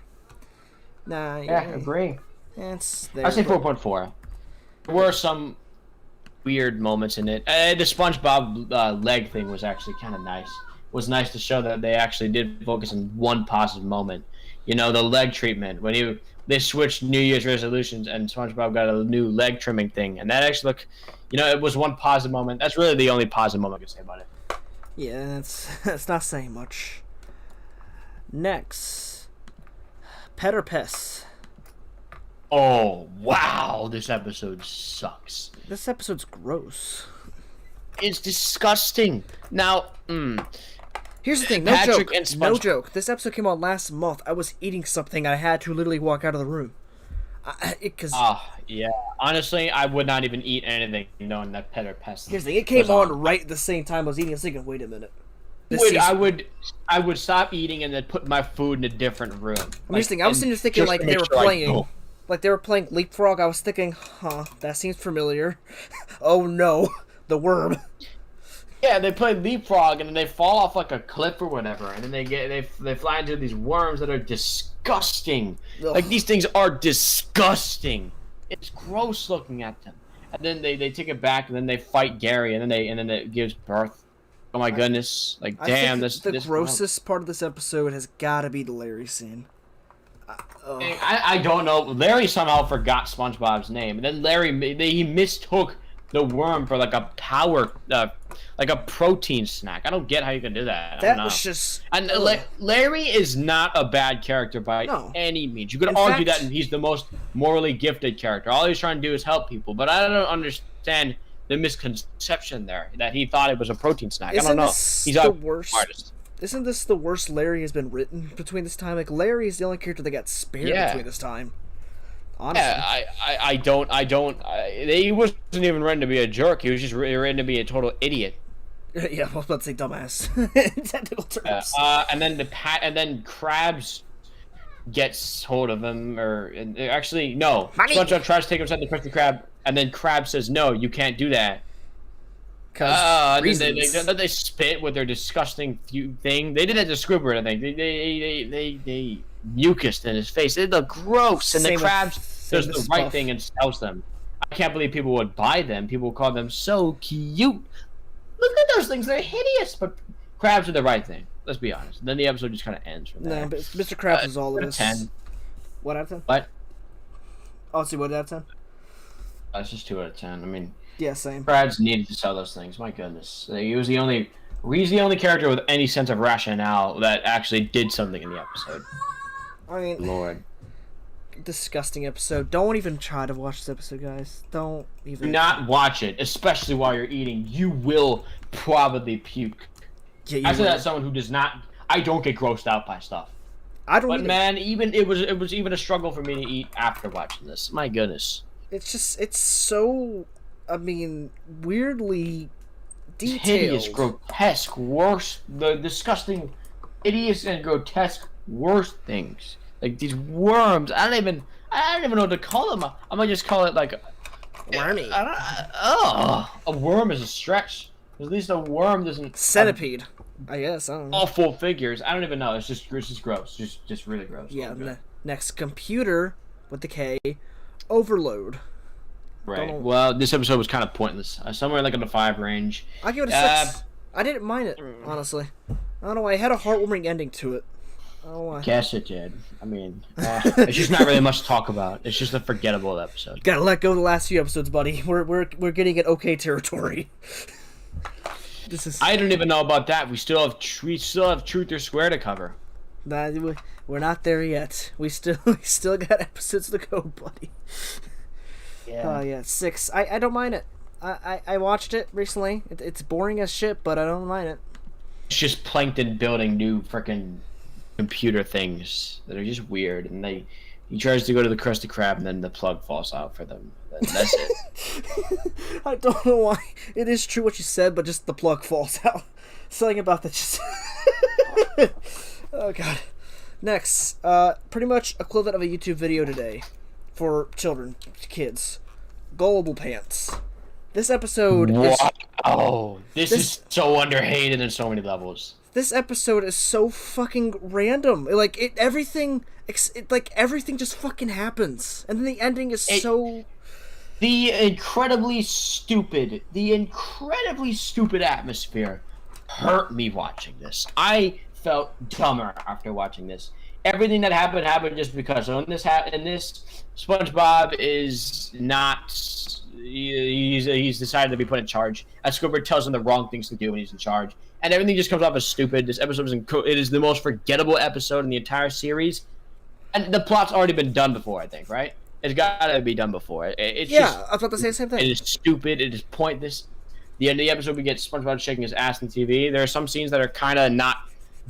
Nah, yeah, agree. It's there. I say 4.4. There were some weird moments in it. The SpongeBob leg thing was actually kind of nice. It was nice to show that they actually did focus on one positive moment. You know, the leg treatment when they switched New Year's resolutions and SpongeBob got a new leg trimming thing, and that actually looked, you know, it was one positive moment. That's really the only positive moment I can say about it. Yeah, that's not saying much. Next, Pet or Piss. Oh wow, this episode sucks. This episode's gross. It's disgusting. Now, here's the thing, no joke. This episode came out last month. I was eating something. I had to literally walk out of the room. Yeah. Honestly, I would not even eat anything knowing that Pet or Piss. Here's the thing, it came on right at the same time I was eating. I was thinking, wait a minute. I would stop eating and then put my food in a different room. I was sitting there thinking like they were playing. Like they were playing Leapfrog. I was thinking, that seems familiar. Oh no, the worm. Yeah, they play Leapfrog and then they fall off like a cliff or whatever, and then they fly into these worms that are disgusting. Ugh. Like these things are disgusting. It's gross looking at them. And then they take it back and then they fight Gary and then it gives birth. Oh my goodness! Like damn, the grossest part of this episode has got to be the Larry scene. I don't know. Larry somehow forgot SpongeBob's name, and then he mistook the worm for like a power, like a protein snack. I don't get how you can do that. That was just. And Larry is not a bad character by any means. You could argue that he's the most morally gifted character. All he's trying to do is help people, but I don't understand the misconception there that he thought it was a protein snack. I don't know. He's the worst artist. Isn't this the worst Larry has been written between this time? Like Larry is the only character that got spared between this time. Honestly. Yeah, he wasn't even written to be a jerk. He was just written to be a total idiot. Yeah, I was about to say dumbass in technical terms. And then Krabs gets hold of him, actually no. SpongeBob tries to take him inside the Krusty Krab, and then Krabs says, "No, you can't do that." They spit with their disgusting thing. They did that to Squidward, I think. They mucused in his face. They look gross, and the Krabs does the right thing and sells them. I can't believe people would buy them. People would call them so cute. Look at those things; they're hideous. But Krabs are the right thing. Let's be honest. Then the episode just kind of ends from there. No, but Mr. Krabs is all of this. 10. What out of 10? What? Oh, see, what out of 10? That's just 2 out of 10. I mean. Yeah, same. Krabs needed to sell those things. My goodness, he's the only character with any sense of rationale that actually did something in the episode. I mean, Lord, disgusting episode. Don't even try to watch this episode, guys. Don't even. Do not watch it, especially while you're eating. You will probably puke. Yeah, I say that as someone who does not. I don't get grossed out by stuff. I don't. But man, it was even a struggle for me to eat after watching this. My goodness. It's so. I mean, weirdly detailed. Hideous, grotesque, worse, the disgusting, hideous and grotesque, worst things. Like these worms. I don't even know what to call them. I might just call it like wormy. A worm is a stretch. At least a worm doesn't. Centipede. I guess. I don't know. Awful figures. I don't even know. It's just gross. Just really gross. Yeah. Next, computer with the K. Overload. Right. Well, this episode was kind of pointless. Somewhere like in the 5 range. I give it a 6. I didn't mind it, honestly. I don't know. I had a heartwarming ending to it. I don't know why. Guess it did. I mean, it's just not really much to talk about. It's just a forgettable episode. Gotta let go of the last few episodes, buddy. We're getting in okay territory. I don't even know about that. We still have Truth or Square to cover. We're not there yet. We still got episodes to go, buddy. Yeah. 6. I don't mind it. I watched it recently. It's boring as shit, but I don't mind it. It's just Plankton building new freaking computer things that are just weird, and he tries to go to the Krusty Krab, and then the plug falls out for them. That's it. I don't know why. It is true what you said, but just the plug falls out. Something about that just. Oh god. Next, pretty much equivalent of a YouTube video today. For kids. Gullible Pants. This episode is... This is so underhated in so many levels. This episode is so fucking random. Everything just fucking happens, and then the ending is so. The incredibly stupid atmosphere hurt me watching this. I felt dumber after watching this. Everything that happened just because. So in this, SpongeBob is not. He's decided to be put in charge. As Squidward tells him the wrong things to do when he's in charge, and everything just comes off as stupid. This episode it is the most forgettable episode in the entire series, and the plot's already been done before. I think, right? It's gotta be done before. I was about to say the same thing. It is stupid. It is pointless. The end of the episode, we get SpongeBob shaking his ass on TV. There are some scenes that are kind of not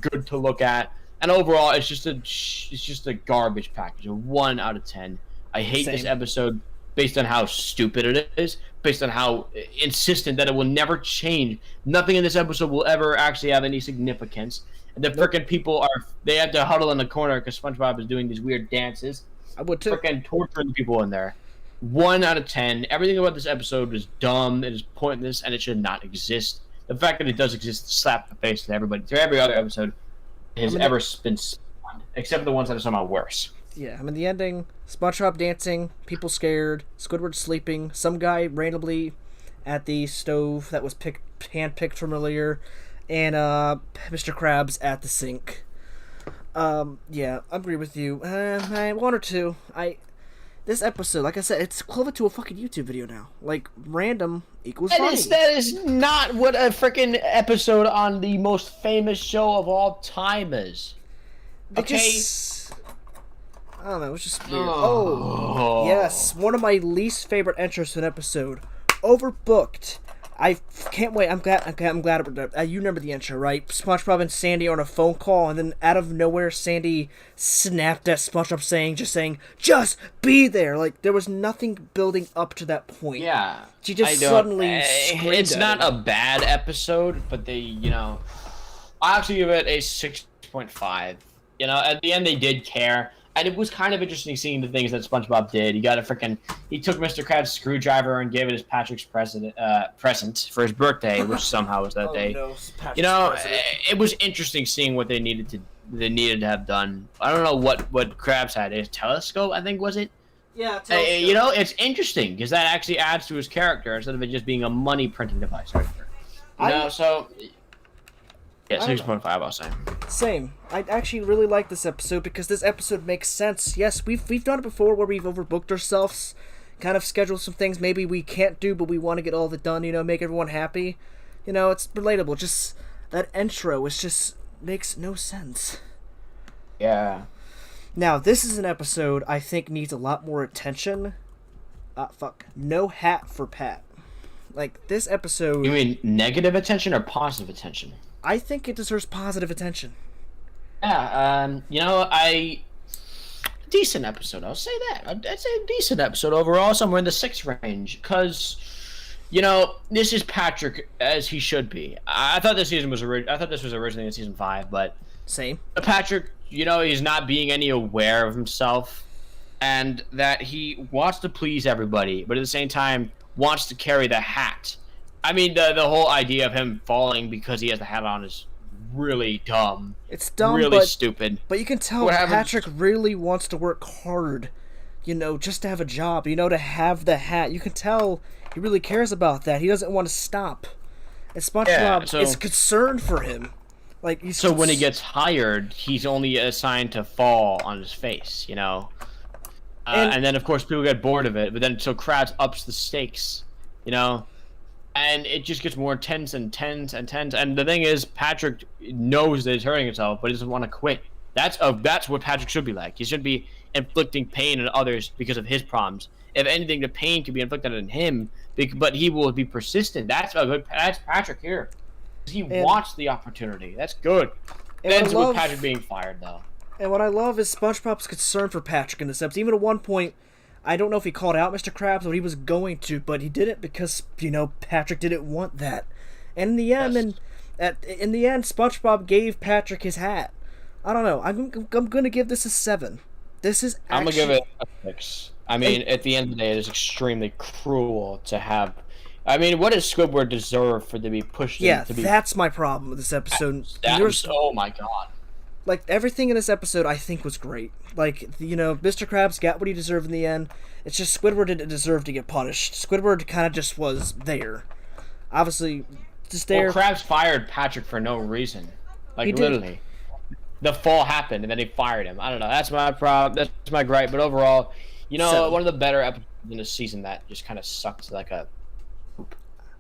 good to look at, and overall, it's just a garbage package. A 1 out of 10. I hate this episode based on how stupid it is, based on how insistent that it will never change. Nothing in this episode will ever actually have any significance. And the frickin' people they have to huddle in the corner because SpongeBob is doing these weird dances. I would too. Frickin' torturing the people in there. 1 out of 10. Everything about this episode is dumb, it is pointless, and it should not exist. The fact that it does exist slap the face to everybody. To every other episode has ever been spawned, except for the ones that are somehow worse. Yeah, I mean, the ending, SpongeBob dancing, people scared, Squidward sleeping, some guy randomly at the stove that was hand-picked from earlier, and Mr. Krabs at the sink. Yeah, I agree with you. 1 or 2. This episode, like I said, it's equivalent to a fucking YouTube video now. Like, random equals funny. That is not what a freaking episode on the most famous show of all time is. Okay? I don't know, it's just weird. Oh, yes, one of my least favorite entries to an episode. Overbooked. I can't wait. I'm glad. You remember the intro, right? SpongeBob and Sandy are on a phone call, and then out of nowhere, Sandy snapped at SpongeBob, saying, "Just be there." Like there was nothing building up to that point. Yeah, she just suddenly. It's not a bad episode, but I actually give it a 6.5. At the end, they did care. And it was kind of interesting seeing the things that SpongeBob did. He took Mr. Krabs' screwdriver and gave it as Patrick's present for his birthday, which somehow was that day. No, it was interesting seeing what they needed to have done. I don't know what Krabs had. A telescope, I think, was it? Yeah, it's interesting because that actually adds to his character instead of it just being a money printing device. So. Yeah, 6.5, I'll say. Same. I actually really like this episode because this episode makes sense. Yes, we've done it before where we've overbooked ourselves, kind of scheduled some things maybe we can't do, but we want to get all of it done, make everyone happy. It's relatable. Just that intro makes no sense. Yeah. Now, this is an episode I think needs a lot more attention. No hat for Pat. Like, this episode... You mean negative attention or positive attention? I think it deserves positive attention. Yeah, decent episode, I'll say that. I'd say a decent episode overall, somewhere in the 6 range, because, this is Patrick as he should be. I thought this was originally in season 5, but... Same. Patrick, he's not being any aware of himself, and that he wants to please everybody, but at the same time, wants to carry the hat. I mean, the whole idea of him falling because he has the hat on is really dumb. It's dumb, really stupid. But you can tell Patrick really wants to work hard, just to have a job, to have the hat. You can tell he really cares about that. He doesn't want to stop. And SpongeBob is concerned for him. When he gets hired, he's only assigned to fall on his face, and then, of course, people get bored of it. But then, so Krabs ups the stakes, And it just gets more tense and tense and tense. And the thing is, Patrick knows that he's hurting himself, but he doesn't want to quit. That's what Patrick should be like. He should be inflicting pain on others because of his problems. If anything, the pain can be inflicted on him, but he will be persistent. That's Patrick here. He wants the opportunity. That's good. Ends with Patrick being fired, though. And what I love is SpongeBob's concern for Patrick in this episode. Even at one point, I don't know if he called out Mr. Krabs or he was going to, but he didn't because, Patrick didn't want that. And in the end, SpongeBob gave Patrick his hat. I don't know. I'm going to give this a 7. This is actually... I'm going to give it a 6. I mean, at the end of the day, it is extremely cruel to have I mean, what does Squidward deserve for to be pushed? Yeah, to be that's my problem with this episode. Oh my god! Like, everything in this episode, I think, was great. Like, Mr. Krabs got what he deserved in the end. It's just Squidward didn't deserve to get punished. Squidward kind of just was there. Obviously, just there. Well, Krabs fired Patrick for no reason. Like, literally. The fall happened, and then he fired him. I don't know. That's my problem. That's my gripe. But overall, one of the better episodes in the season that just kind of sucked like a...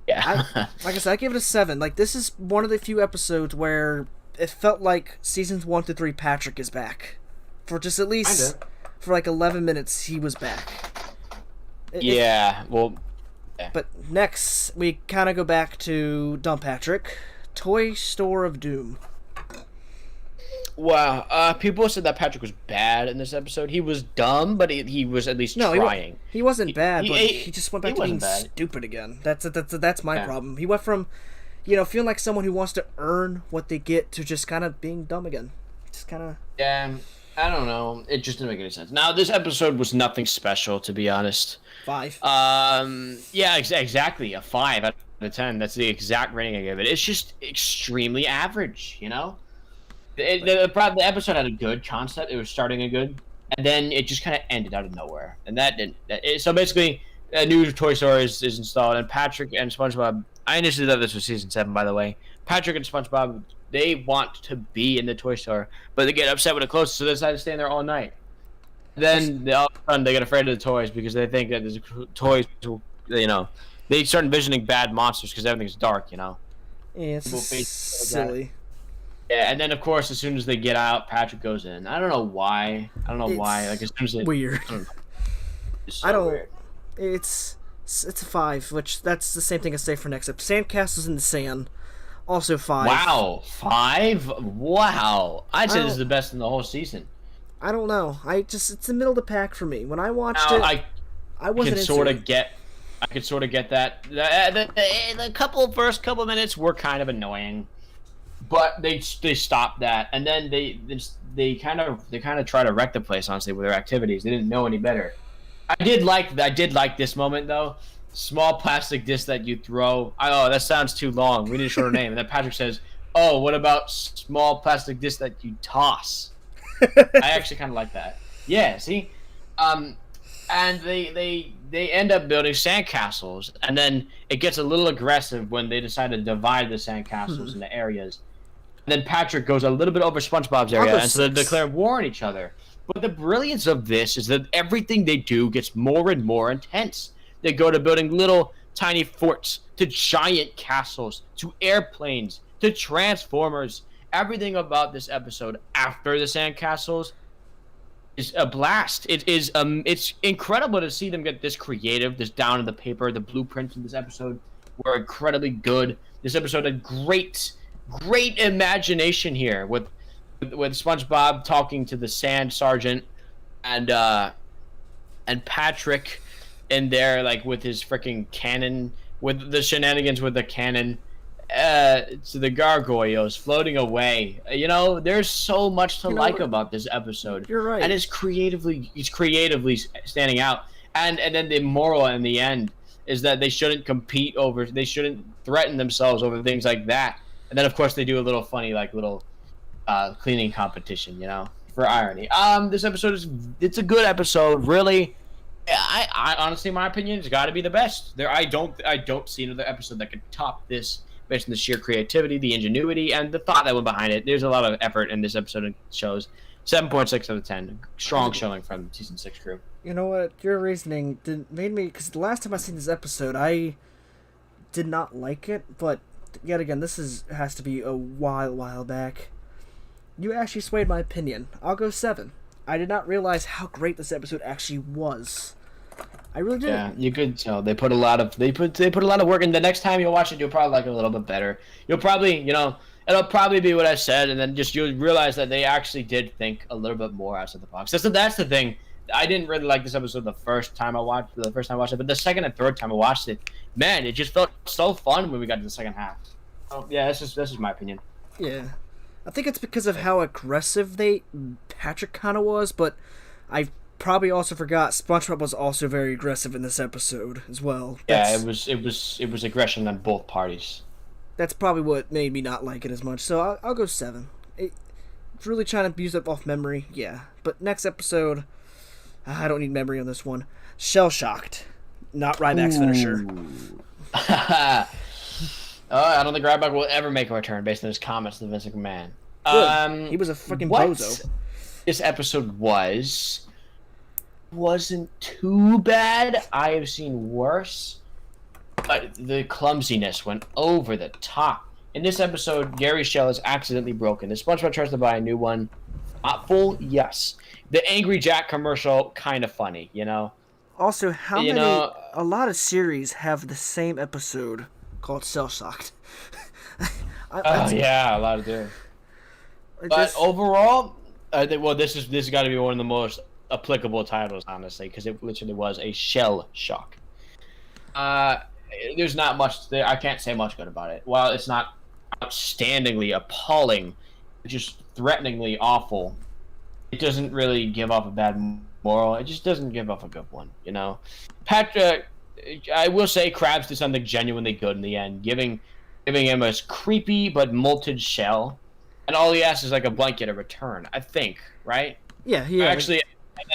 Yeah. Like I said, I give it a 7. Like, this is one of the few episodes where it felt like seasons 1 to 3 Patrick is back. For just at least, for like 11 minutes, he was back. But next, we kind of go back to Dumb Patrick. Toy Store of Doom. Wow. People said that Patrick was bad in this episode. He was dumb, but he was at least trying. He wasn't bad, but he just went back to being stupid again. That's my problem. He went from, feeling like someone who wants to earn what they get to just kind of being dumb again. Just kind of... Yeah, I don't know. It just didn't make any sense. Now, this episode was nothing special, to be honest. 5. Yeah, exactly. A 5 out of 10. That's the exact rating I give it. It's just extremely average, The episode had a good concept. It was starting a good, and then it just kind of ended out of nowhere. And that didn't. So basically, a new Toy Store is installed, and Patrick and SpongeBob. I initially thought this was season 7, by the way. Patrick and SpongeBob, they want to be in the toy store, but they get upset when it closes, so they decide to stay in there all night. Then all of a sudden they get afraid of the toys because they think that the toys, they start envisioning bad monsters because everything's dark, Yeah, it's silly. Yeah, and then of course, as soon as they get out, Patrick goes in. I don't know why. Like as soon as weird. I don't. Weird. It's a 5, which that's the same thing I say for next episode. Sandcastles in the Sand, also 5. Wow, 5? Wow, I'd say this is the best in the whole season. I don't know. It's the middle of the pack for me. When I watched it, I wasn't into it. I could sort of get that. The first couple minutes were kind of annoying. But they stopped that, and then they kind of try to wreck the place, honestly, with their activities. They didn't know any better. I did like this moment though. Small plastic disc that you throw. That sounds too long. We need a shorter name. And then Patrick says, "Oh, what about small plastic disc that you toss?" I actually kind of like that. Yeah, see, and they end up building sandcastles, and then it gets a little aggressive when they decide to divide the sandcastles into areas. And then Patrick goes a little bit over SpongeBob's area, and so they declare war on each other. But the brilliance of this is that everything they do gets more and more intense. They go to building little tiny forts, to giant castles, to airplanes, to transformers. Everything about this episode after the sandcastles is a blast. It's incredible to see them get this creative, this down to the paper. The blueprints in this episode were incredibly good. This episode had great imagination here with SpongeBob talking to the sand sergeant and Patrick in there, like with his freaking cannon, with the shenanigans with the cannon, to the gargoyles floating away. There's so much to like about this episode. You're right, and he's creatively standing out. And then the moral in the end is that they shouldn't they shouldn't threaten themselves over things like that. And then of course they do a little funny cleaning competition, for irony. This episode it's a good episode, really. I honestly, my opinion, it's got to be the best. I don't see another episode that could top this based on the sheer creativity, the ingenuity, and the thought that went behind it. There's a lot of effort in this episode and shows. 7.6 out of 10. Strong showing from season 6 crew. You know what? Your reasoning made me, because the last time I seen this episode, I did not like it, but yet again, this has to be a while back. You actually swayed my opinion. I'll go 7. I did not realize how great this episode actually was. I really did. Yeah, you could tell they put a lot of work, and the next time you watch it, you'll probably like it a little bit better. You'll probably, it'll probably be what I said, and then you'll realize that they actually did think a little bit more outside the box. That's the thing. I didn't really like this episode the first time I watched it, but the second and third time I watched it, man, it just felt so fun when we got to the second half. Oh yeah, that's just my opinion. Yeah, I think it's because of how aggressive Patrick kind of was, but I probably also forgot SpongeBob was also very aggressive in this episode as well. Yeah, it was aggression on both parties. That's probably what made me not like it as much. So I'll go 7. It's really trying to use up off memory, yeah. But next episode, I don't need memory on this one. Shell Shocked, not Ryback's finisher. I don't think Ryback will ever make a return based on his comments to Vince McMahon. He was a fucking bozo. This episode wasn't too bad. I have seen worse, but the clumsiness went over the top. In this episode, Gary's shell is accidentally broken. The SpongeBob tries to buy a new one. Thoughtful, yes. The Angry Jack commercial, kind of funny, you know? Also, a lot of series have the same episode called Shell Shocked. Yeah, a lot of do. But overall, I think, this has got to be one of the most applicable titles, honestly, because it literally was a shell shock. There's not much there. I can't say much good about it. While it's not outstandingly appalling, just threateningly awful, it doesn't really give off a bad moral. It just doesn't give off a good one, you know? Patrick, I will say Krabs did something genuinely good in the end, giving him a creepy but molted shell, and all he asks is like a blanket of return, I think, right? Yeah, Actually,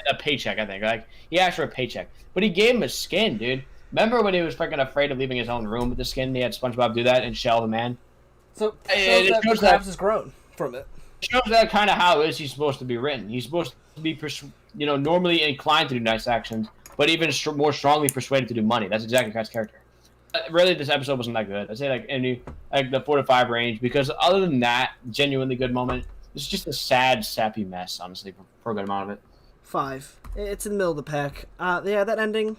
a paycheck, I think. Like, he asked for a paycheck, but he gave him a skin, dude. Remember when he was freaking afraid of leaving his own room with the skin? He had SpongeBob do that and shell the man. So it shows that Krabs has grown from it. It shows that kind of how he's supposed to be written. He's supposed to be, normally inclined to do nice actions, but even more strongly persuaded to do money. That's exactly Krabs' character. Really, this episode wasn't that good. I'd say like the 4 to 5 range, because other than that genuinely good moment, it's just a sad, sappy mess, honestly, for a good amount of it. 5. It's in the middle of the pack. Yeah, that ending,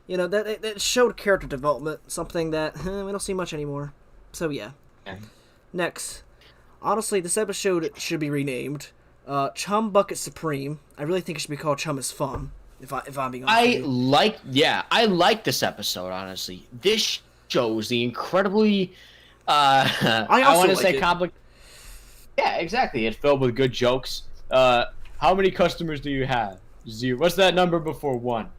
that showed character development, something that we don't see much anymore. So yeah. Next, honestly, this episode should be renamed Chum Bucket Supreme. I really think it should be called Chum is Fun. If I'm being honest with you. I like this episode, honestly. This shows the incredibly I want to say complicated. Yeah, exactly. It's filled with good jokes. How many customers do you have? 0. What's that number before 1?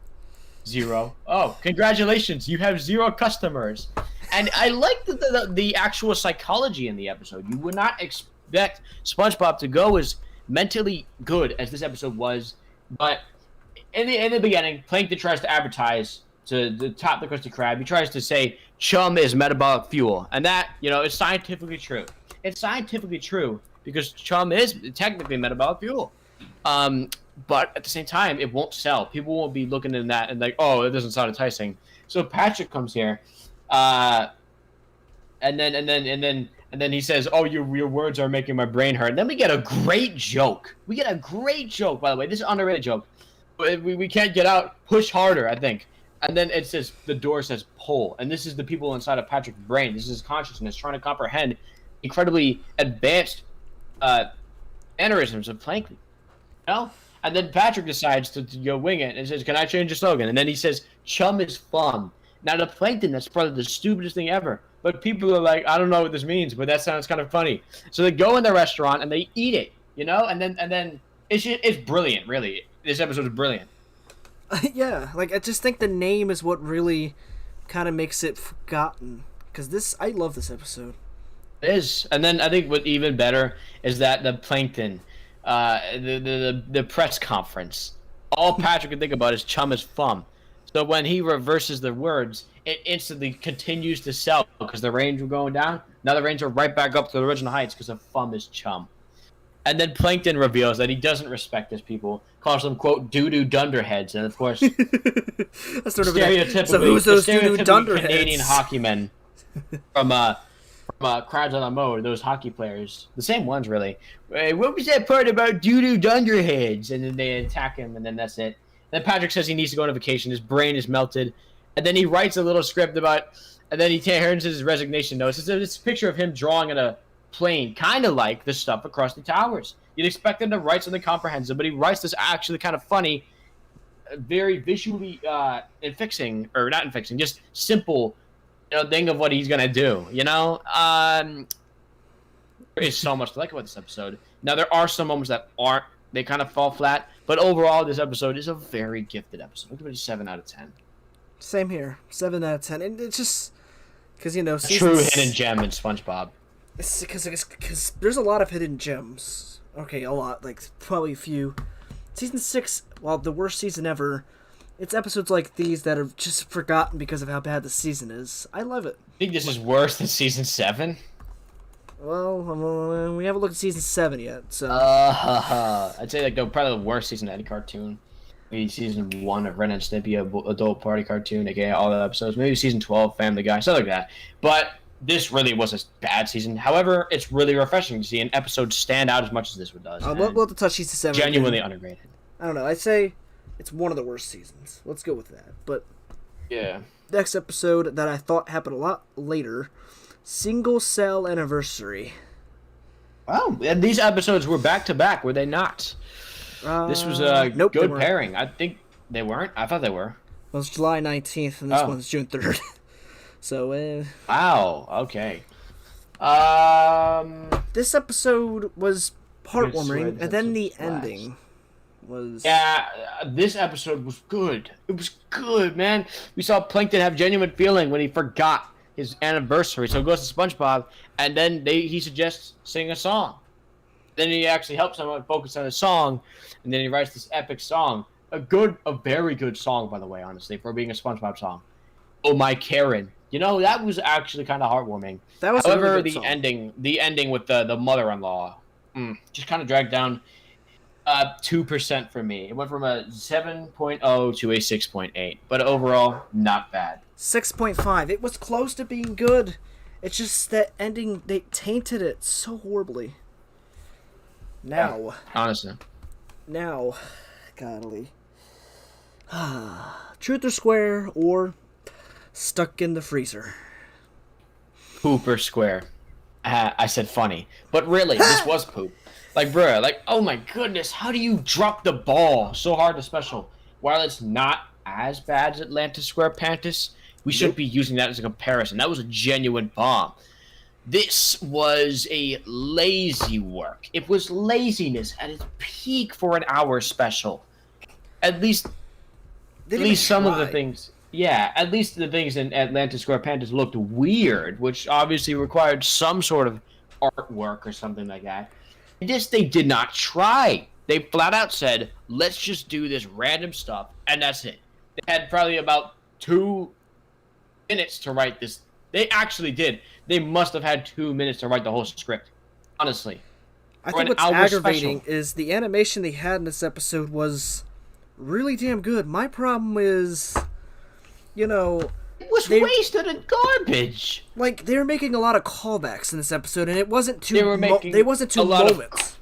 0. Oh, congratulations, you have 0 customers. And I like the actual psychology in the episode. You would not expect SpongeBob to go as mentally good as this episode was, but in the beginning, Plankton tries to advertise to the top the Krusty Krab. He tries to say chum is metabolic fuel, and that is scientifically true. It's scientifically true because chum is technically metabolic fuel. But at the same time, it won't sell. People won't be looking in that and like, oh, it doesn't sound enticing. So Patrick comes here, and then he says, oh, your words are making my brain hurt. And then we get a great joke. By the way. This is an underrated joke. We can't get out. Push harder, I think. And then it says, the door says pull. And this is the people inside of Patrick's brain. This is his consciousness trying to comprehend incredibly advanced mannerisms of Plankton. And then Patrick decides to go wing it and says, can I change the slogan? And then he says, chum is fun. Now to Plankton, that's probably the stupidest thing ever. But people are like, I don't know what this means, but that sounds kind of funny. So they go in the restaurant and they eat it, and then it's brilliant, really. This episode is brilliant. Yeah, like I just think the name is what really kind of makes it forgotten. Because I love this episode. It is. And then I think what's even better is that the Plankton, the press conference, all Patrick can think about is chum is fun. So when he reverses the words, it instantly continues to sell because the range were going down. Now the range are right back up to the original heights because of fun is chum. And then Plankton reveals that he doesn't respect his people, calls them, quote, doo-doo dunderheads. And, of course, that's sort of stereotypically, so who's those doo-doo dunderheads? Canadian hockey men from Crowds on the Mode, those hockey players. The same ones, really. What was that part about doo-doo dunderheads? And then they attack him, and then that's it. Then Patrick says he needs to go on a vacation. His brain is melted. And then he writes a little script and then he turns his resignation notes. It's a picture of him drawing on a plane, kind of like the stuff across the towers. You'd expect him to write something comprehensive, but he writes this actually kind of funny, very visually just simple, thing of what he's gonna do. There is so much to like about this episode. Now there are some moments that aren't they kind of fall flat. But overall, this episode is a very gifted episode. I'll give it a 7 out of 10. Same here, 7 out of 10. And it's just because true hidden gem in SpongeBob. Because there's a lot of hidden gems. Okay, a lot, like probably a few. Season 6, while the worst season ever, it's episodes like these that are just forgotten because of how bad the season is. I love it. I think this is worse than season 7. Well, we haven't looked at season 7 yet, so. I'd say like probably the worst season of any cartoon. Maybe season 1 of Ren and Stimpy, adult party cartoon, aka all the episodes. Maybe season 12, Family Guy, something like that. But this really was a bad season. However, it's really refreshing to see an episode stand out as much as this one does. We'll have to touch season 7. Genuinely underrated. I don't know. I'd say it's one of the worst seasons. Let's go with that. But yeah. Next episode that I thought happened a lot later, Single Cell Anniversary. Wow, and these episodes were back to back, were they not? This was a good pairing. I think they weren't. I thought they were. Well, it's July 19th, and this one's June 3rd. So, Wow, okay. This episode was heartwarming, and then the ending was... Yeah, this episode was good. It was good, man. We saw Plankton have genuine feeling when he forgot his anniversary. So he goes to SpongeBob, and then he suggests sing a song. Then he actually helps someone focus on a song, and then he writes this epic song. A very good song, by the way, honestly, for being a SpongeBob song. Oh, my Karen. That was actually kind of heartwarming. That was However, a really good song. The ending with the mother-in-law, just kind of dragged down 2% for me. It went from a 7.0 to a 6.8, but overall, not bad. 6.5. It was close to being good. It's just that ending, they tainted it so horribly. Now. Honestly. Now, godly. Truth or Square or Stuck in the Freezer. Poop or Square. I said funny. But really, this was poop. Like, bruh, oh my goodness, how do you drop the ball so hard to special? While it's not as bad as Atlantis Square Pantis, we shouldn't be using that as a comparison. That was a genuine bomb. This was a lazy work. It was laziness at its peak for an hour special. At least some of the things... Yeah, at least the things in Atlantis Square Pantis looked weird, which obviously required some sort of artwork or something like that. This they did not try. They flat out said, let's just do this random stuff, and that's it. They had probably about 2 minutes to write this. They actually did. They must have had 2 minutes to write the whole script. Honestly. I think what's aggravating is the animation they had in this episode was really damn good. My problem is... it was wasted and garbage. Like, they were making a lot of callbacks in this episode, and it wasn't too moments.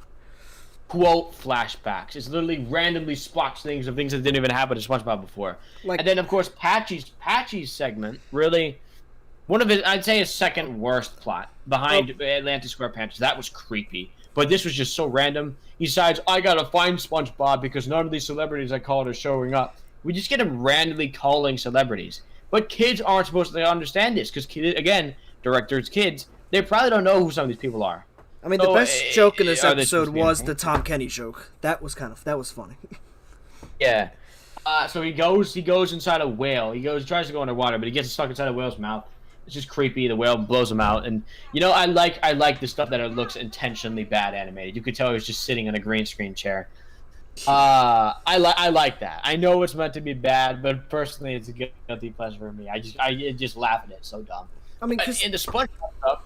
Quote flashbacks. It's literally randomly splotched things of things that didn't even happen to SpongeBob before. And then, of course, Patchy's segment, really, one of I'd say his second worst plot behind Atlantis Square Pantis. That was creepy. But this was just so random. He decides, I gotta find SpongeBob because none of these celebrities I called are showing up. We just get him randomly calling celebrities. But kids aren't supposed to understand this because, again, directors, kids, they probably don't know who some of these people are. I mean, the best joke in this episode was the Tom Kenny joke. That was funny. Yeah. So he goes inside a whale. He tries to go underwater, but he gets stuck inside a whale's mouth. It's just creepy. The whale blows him out, and I like the stuff that it looks intentionally bad animated. You could tell he was just sitting in a green screen chair. I like that. I know it's meant to be bad, but personally, it's a guilty pleasure for me. I just laugh at it. It's so dumb. I mean, in the SpongeBob stuff,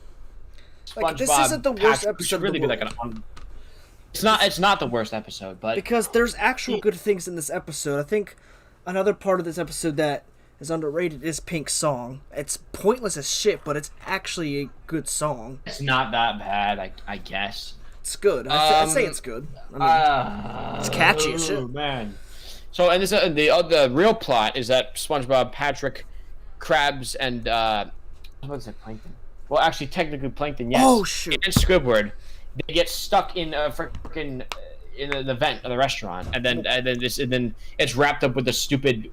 this isn't the worst episode. Really be it's not the worst episode, but because there's actual good things in this episode. I think another part of this episode that is underrated is Pink's song. It's pointless as shit, but it's actually a good song. It's not that bad, I guess. It's good. I'd say it's good. I mean, it's catchy as shit. Man. So, and this the real plot is that SpongeBob, Patrick, Krabs, and what's it, Plankton? Well, actually, technically Plankton, yes. Oh shoot! And Squidward, they get stuck in a freaking in the vent of the restaurant, and then it's wrapped up with the stupid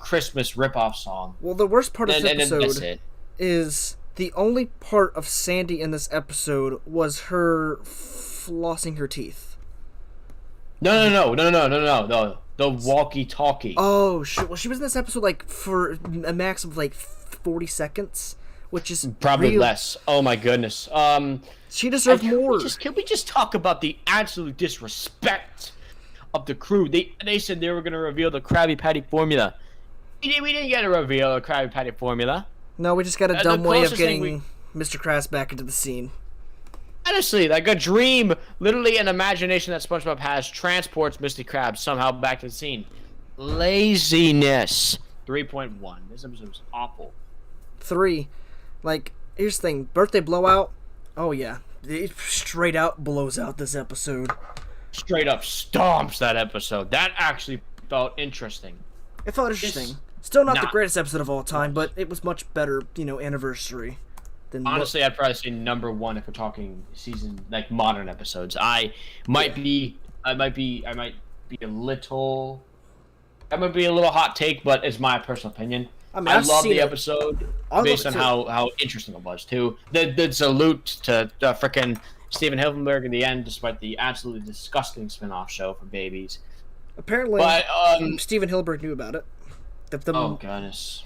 Christmas ripoff song. Well, the worst part of this episode is the only part of Sandy in this episode was her flossing her teeth. No. The walkie-talkie. Oh shit! Well, she was in this episode like for a max of like 40 seconds, which is Probably less. Oh my goodness. She deserved more. Can we just talk about the absolute disrespect of the crew? They said they were going to reveal the Krabby Patty formula. We didn't get to reveal the Krabby Patty formula. No, we just got a dumb way of getting Mr. Krabs back into the scene. Honestly, like a dream, literally an imagination that SpongeBob has transports Mr. Krabs somehow back to the scene. Laziness. 3.1. This episode was awful. 3. Like, here's the thing. Birthday blowout. Oh, yeah. It straight out blows out this episode. Straight up stomps that episode. That actually felt interesting. It felt interesting. Still not the greatest episode of all time, but it was much better, anniversary. Honestly, I'd probably say number 1 if we're talking season, like modern episodes. I might be a little hot take, but it's my personal opinion. I love the episode based on how interesting it was too. The salute to frickin' Steven Hillenberg in the end, despite the absolutely disgusting spin-off show for babies. Apparently, Steven Hillenberg knew about it. Oh goodness.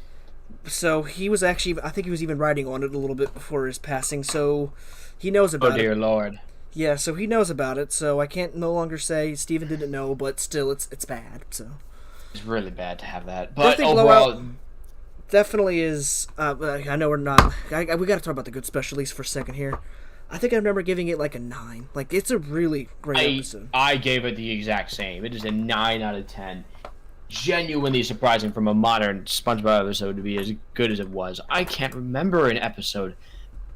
So he was actually, I think he was even writing on it a little bit before his passing, so he knows about it. Oh dear Lord. Yeah, so he knows about it, so I can't no longer say Steven didn't know, but still, it's bad, so. It's really bad to have that, but overall... Definitely is, I know we're not, we gotta talk about the good specialties for a second here. I think I remember giving it like a 9. Like, it's a really great episode. I gave it the exact same. It is a 9 out of 10. Genuinely surprising from a modern SpongeBob episode to be as good as it was. I can't remember an episode.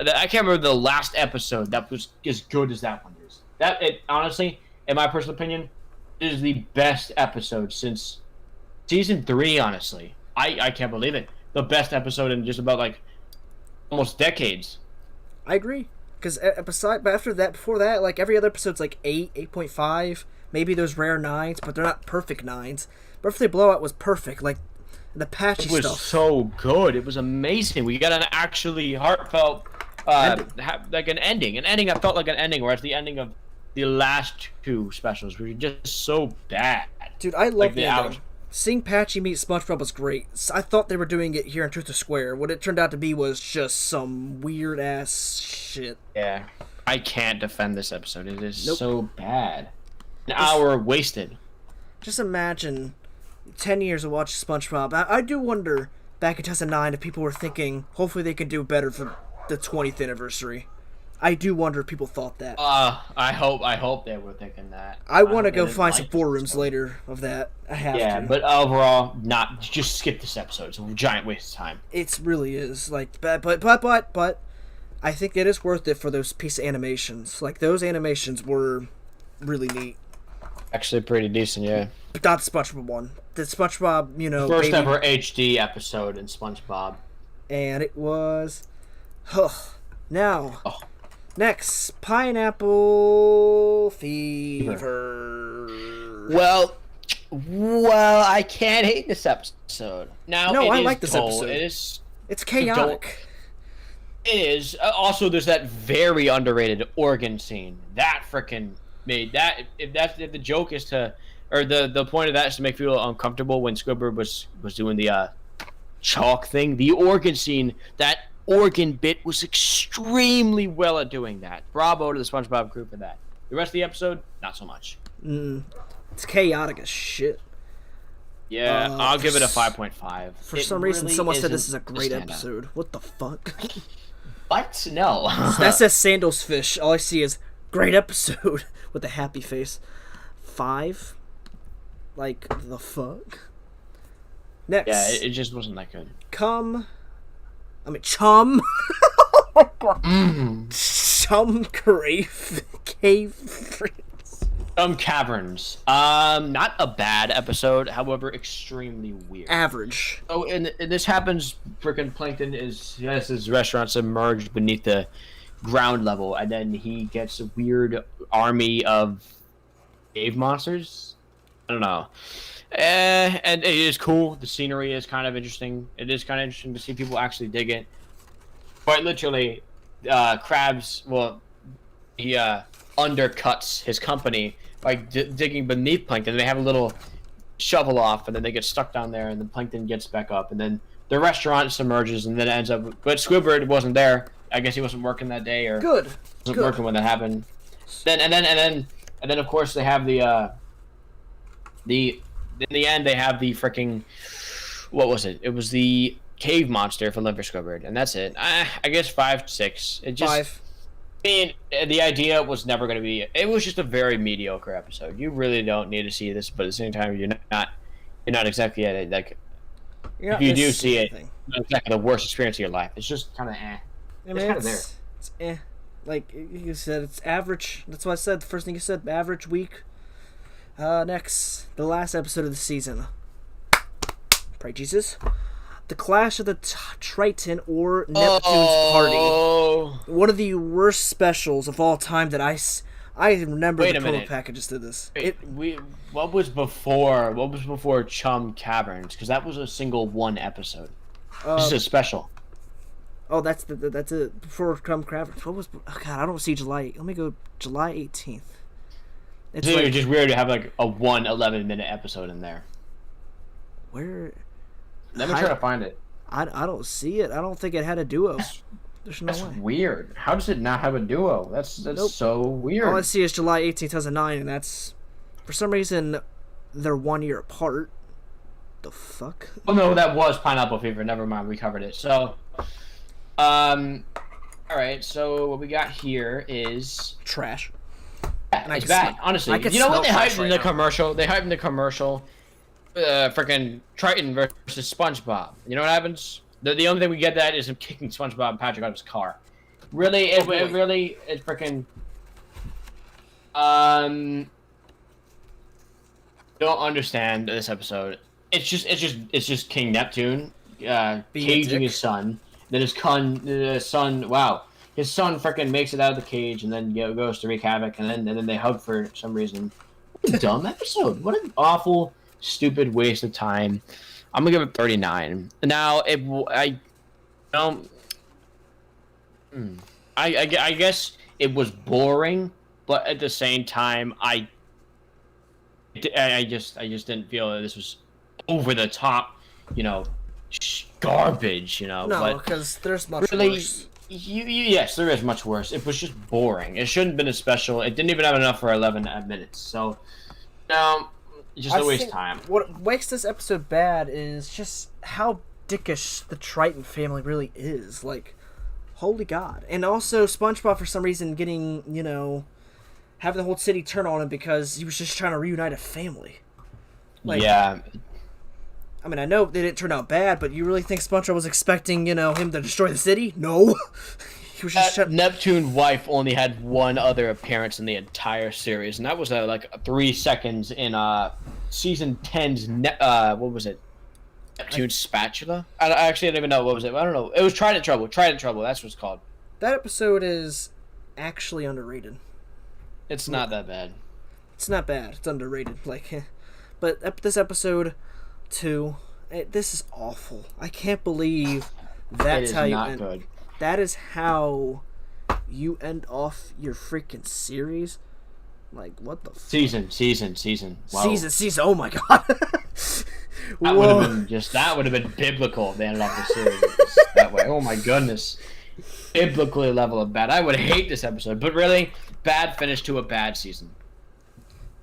I can't remember the last episode that was as good as that one is. Honestly, in my personal opinion, is the best episode since season 3. Honestly, I can't believe it. The best episode in just about like almost decades. I agree. Because before that, like every other episode's like 8, 8.5, maybe those rare 9s, but they're not perfect 9s. Birthday Blowout was perfect, like the patchy stuff. It was so good. It was amazing. We got an actually heartfelt, like an ending that felt like an ending, whereas the ending of the last 2 specials were just so bad. Dude, I love the ending. Seeing Patchy meet SpongeBob was great. I thought they were doing it here in Truth or Square. What it turned out to be was just some weird ass shit. Yeah, I can't defend this episode. It is so bad. An hour wasted. Just imagine 10 years of watching SpongeBob. I do wonder, back in 2009, if people were thinking, hopefully they can do better for the 20th anniversary. I do wonder if people thought that. I hope they were thinking that. I want to go find some forums later of that. I have to. Yeah, but overall, just skip this episode. It's a giant waste of time. It really is. Like, but I think it is worth it for those piece of animations. Like, those animations were really neat. Actually, pretty decent, yeah. But not the SpongeBob one. The SpongeBob, first ever HD episode in SpongeBob. And it was... Now... Next, Pineapple Fever. Well, I can't hate this episode. Now, I like this episode. It's chaotic. It is. Also, there's that very underrated organ scene. That freaking made that. If the joke is to, or the point of that is to make people uncomfortable when Squidward was doing the chalk thing. The organ scene, that organ bit was extremely well at doing that. Bravo to the SpongeBob crew for that. The rest of the episode, not so much. It's chaotic as shit. Yeah, I'll give it a 5.5. For some reason, someone said this is a great episode. What the fuck? What? No. That says Sandals Fish. All I see is great episode with a happy face. 5? Like, the fuck? Next. Yeah, it just wasn't that good. Chum. Chum Cave. Caverns. Not a bad episode, however, extremely weird. Average. Oh, and this happens. Frickin' Plankton has his restaurant submerged beneath the ground level, and then he gets a weird army of cave monsters. I don't know. And it is cool. The scenery is kind of interesting. It is kind of interesting to see people actually dig it. Quite literally, Krabs, he undercuts his company like digging beneath plankton. They have a little shovel off, and then they get stuck down there, and the plankton gets back up, and then the restaurant submerges, and then it ends up. But Squidward wasn't there. I guess he wasn't working that day, or wasn't working when that happened. And then of course they have in the end they have the freaking, what was it? It was the cave monster for Liver Squidward, and that's it. I guess 5, 6. It just 5. I mean, the idea was never going to be. It was just a very mediocre episode. You really don't need to see this, but at the same time, you're not exactly at it. Like, if you do see it, it's not exactly the worst experience of your life. It's just kind of eh. I mean, it's eh. Like you said, it's average. That's what I said. The first thing you said, average week. Next, the last episode of the season. Pray Jesus. The Clash of the Triton or Neptune's Party. One of the worst specials of all time that I remember. The promo packages did this. What was before Chum Caverns? Because that was a single one episode. This is a special. Oh, that's it. Before Chum Caverns. What was? Oh God, I don't see July. Let me go July 18th. It's like, just weird to have like a 11-minute episode in there. Where? Let me try to find it. I don't see it. I don't think it had a duo. There's no way. That's weird. How does it not have a duo? That's nope. So weird. All I see is July 18th, 2009, and that's, for some reason, they're 1 year apart. The fuck? Oh no, that was Pineapple Fever. Never mind, we covered it. So, all right. So what we got here is trash. Yeah, it's bad. Honestly, you know what they hyped in the commercial? They hyped in the commercial. Freaking Triton versus SpongeBob. You know what happens? The only thing we get that is him kicking SpongeBob and Patrick out of his car. Really, it really is freaking. Don't understand this episode. It's just King Neptune, caging his son. Then his son. Wow, his son freaking makes it out of the cage and then goes to wreak havoc, and then they hug for some reason. What a dumb episode. What an awful, stupid waste of time. I'm gonna give it 39. Now, I guess it was boring, but at the same time, I just didn't feel that this was over the top, garbage, No, because there's much worse. Yes, there is much worse. It was just boring. It shouldn't have been a special. It didn't even have enough for 11 minutes. So, just a waste of time. What makes this episode bad is just how dickish the Triton family really is. Like, holy God. And also SpongeBob, for some reason, getting, having the whole city turn on him because he was just trying to reunite a family. Like, yeah. I mean, I know they didn't turn out bad, but you really think SpongeBob was expecting, him to destroy the city? No. He was just Neptune's wife only had one other appearance in the entire series, and that was like 3 seconds in season 10's what was it? Neptune's spatula? I don't even know what was it. I don't know. It was Trident Trouble. Trident Trouble. That's what it's called. That episode is actually underrated. It's not that bad. It's not bad. It's underrated. But this episode 2, this is awful. I can't believe that's how you end. Good. That is how you end off your freaking series. Like, what the fuck? Season. Wow. Season. Oh my God. That would have been biblical if they ended off the series that way. Oh my goodness. Biblically level of bad. I would hate this episode, but really, bad finish to a bad season.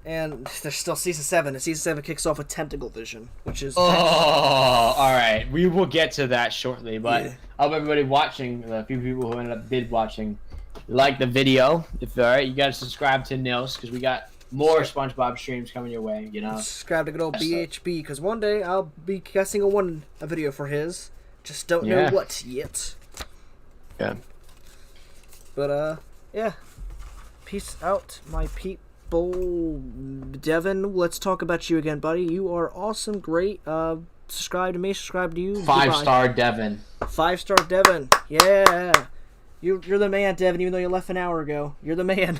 And there's still season 7, and season 7 kicks off with Tentacle Vision, which is... all right. We will get to that shortly, but I hope everybody watching, the few people who did watching, like the video. If all right, you gotta subscribe to Nils, because we got more SpongeBob streams coming your way, Subscribe to good old BHB, because one day I'll be casting a video for his. Just don't know what yet. Yeah. But, yeah. Peace out, my people. Devin, let's talk about you again, buddy. You are awesome, great. Subscribe to me, subscribe to you. 5-star Devin. 5-star Devin. Yeah. You're the man, Devin, even though you left an hour ago. You're the man.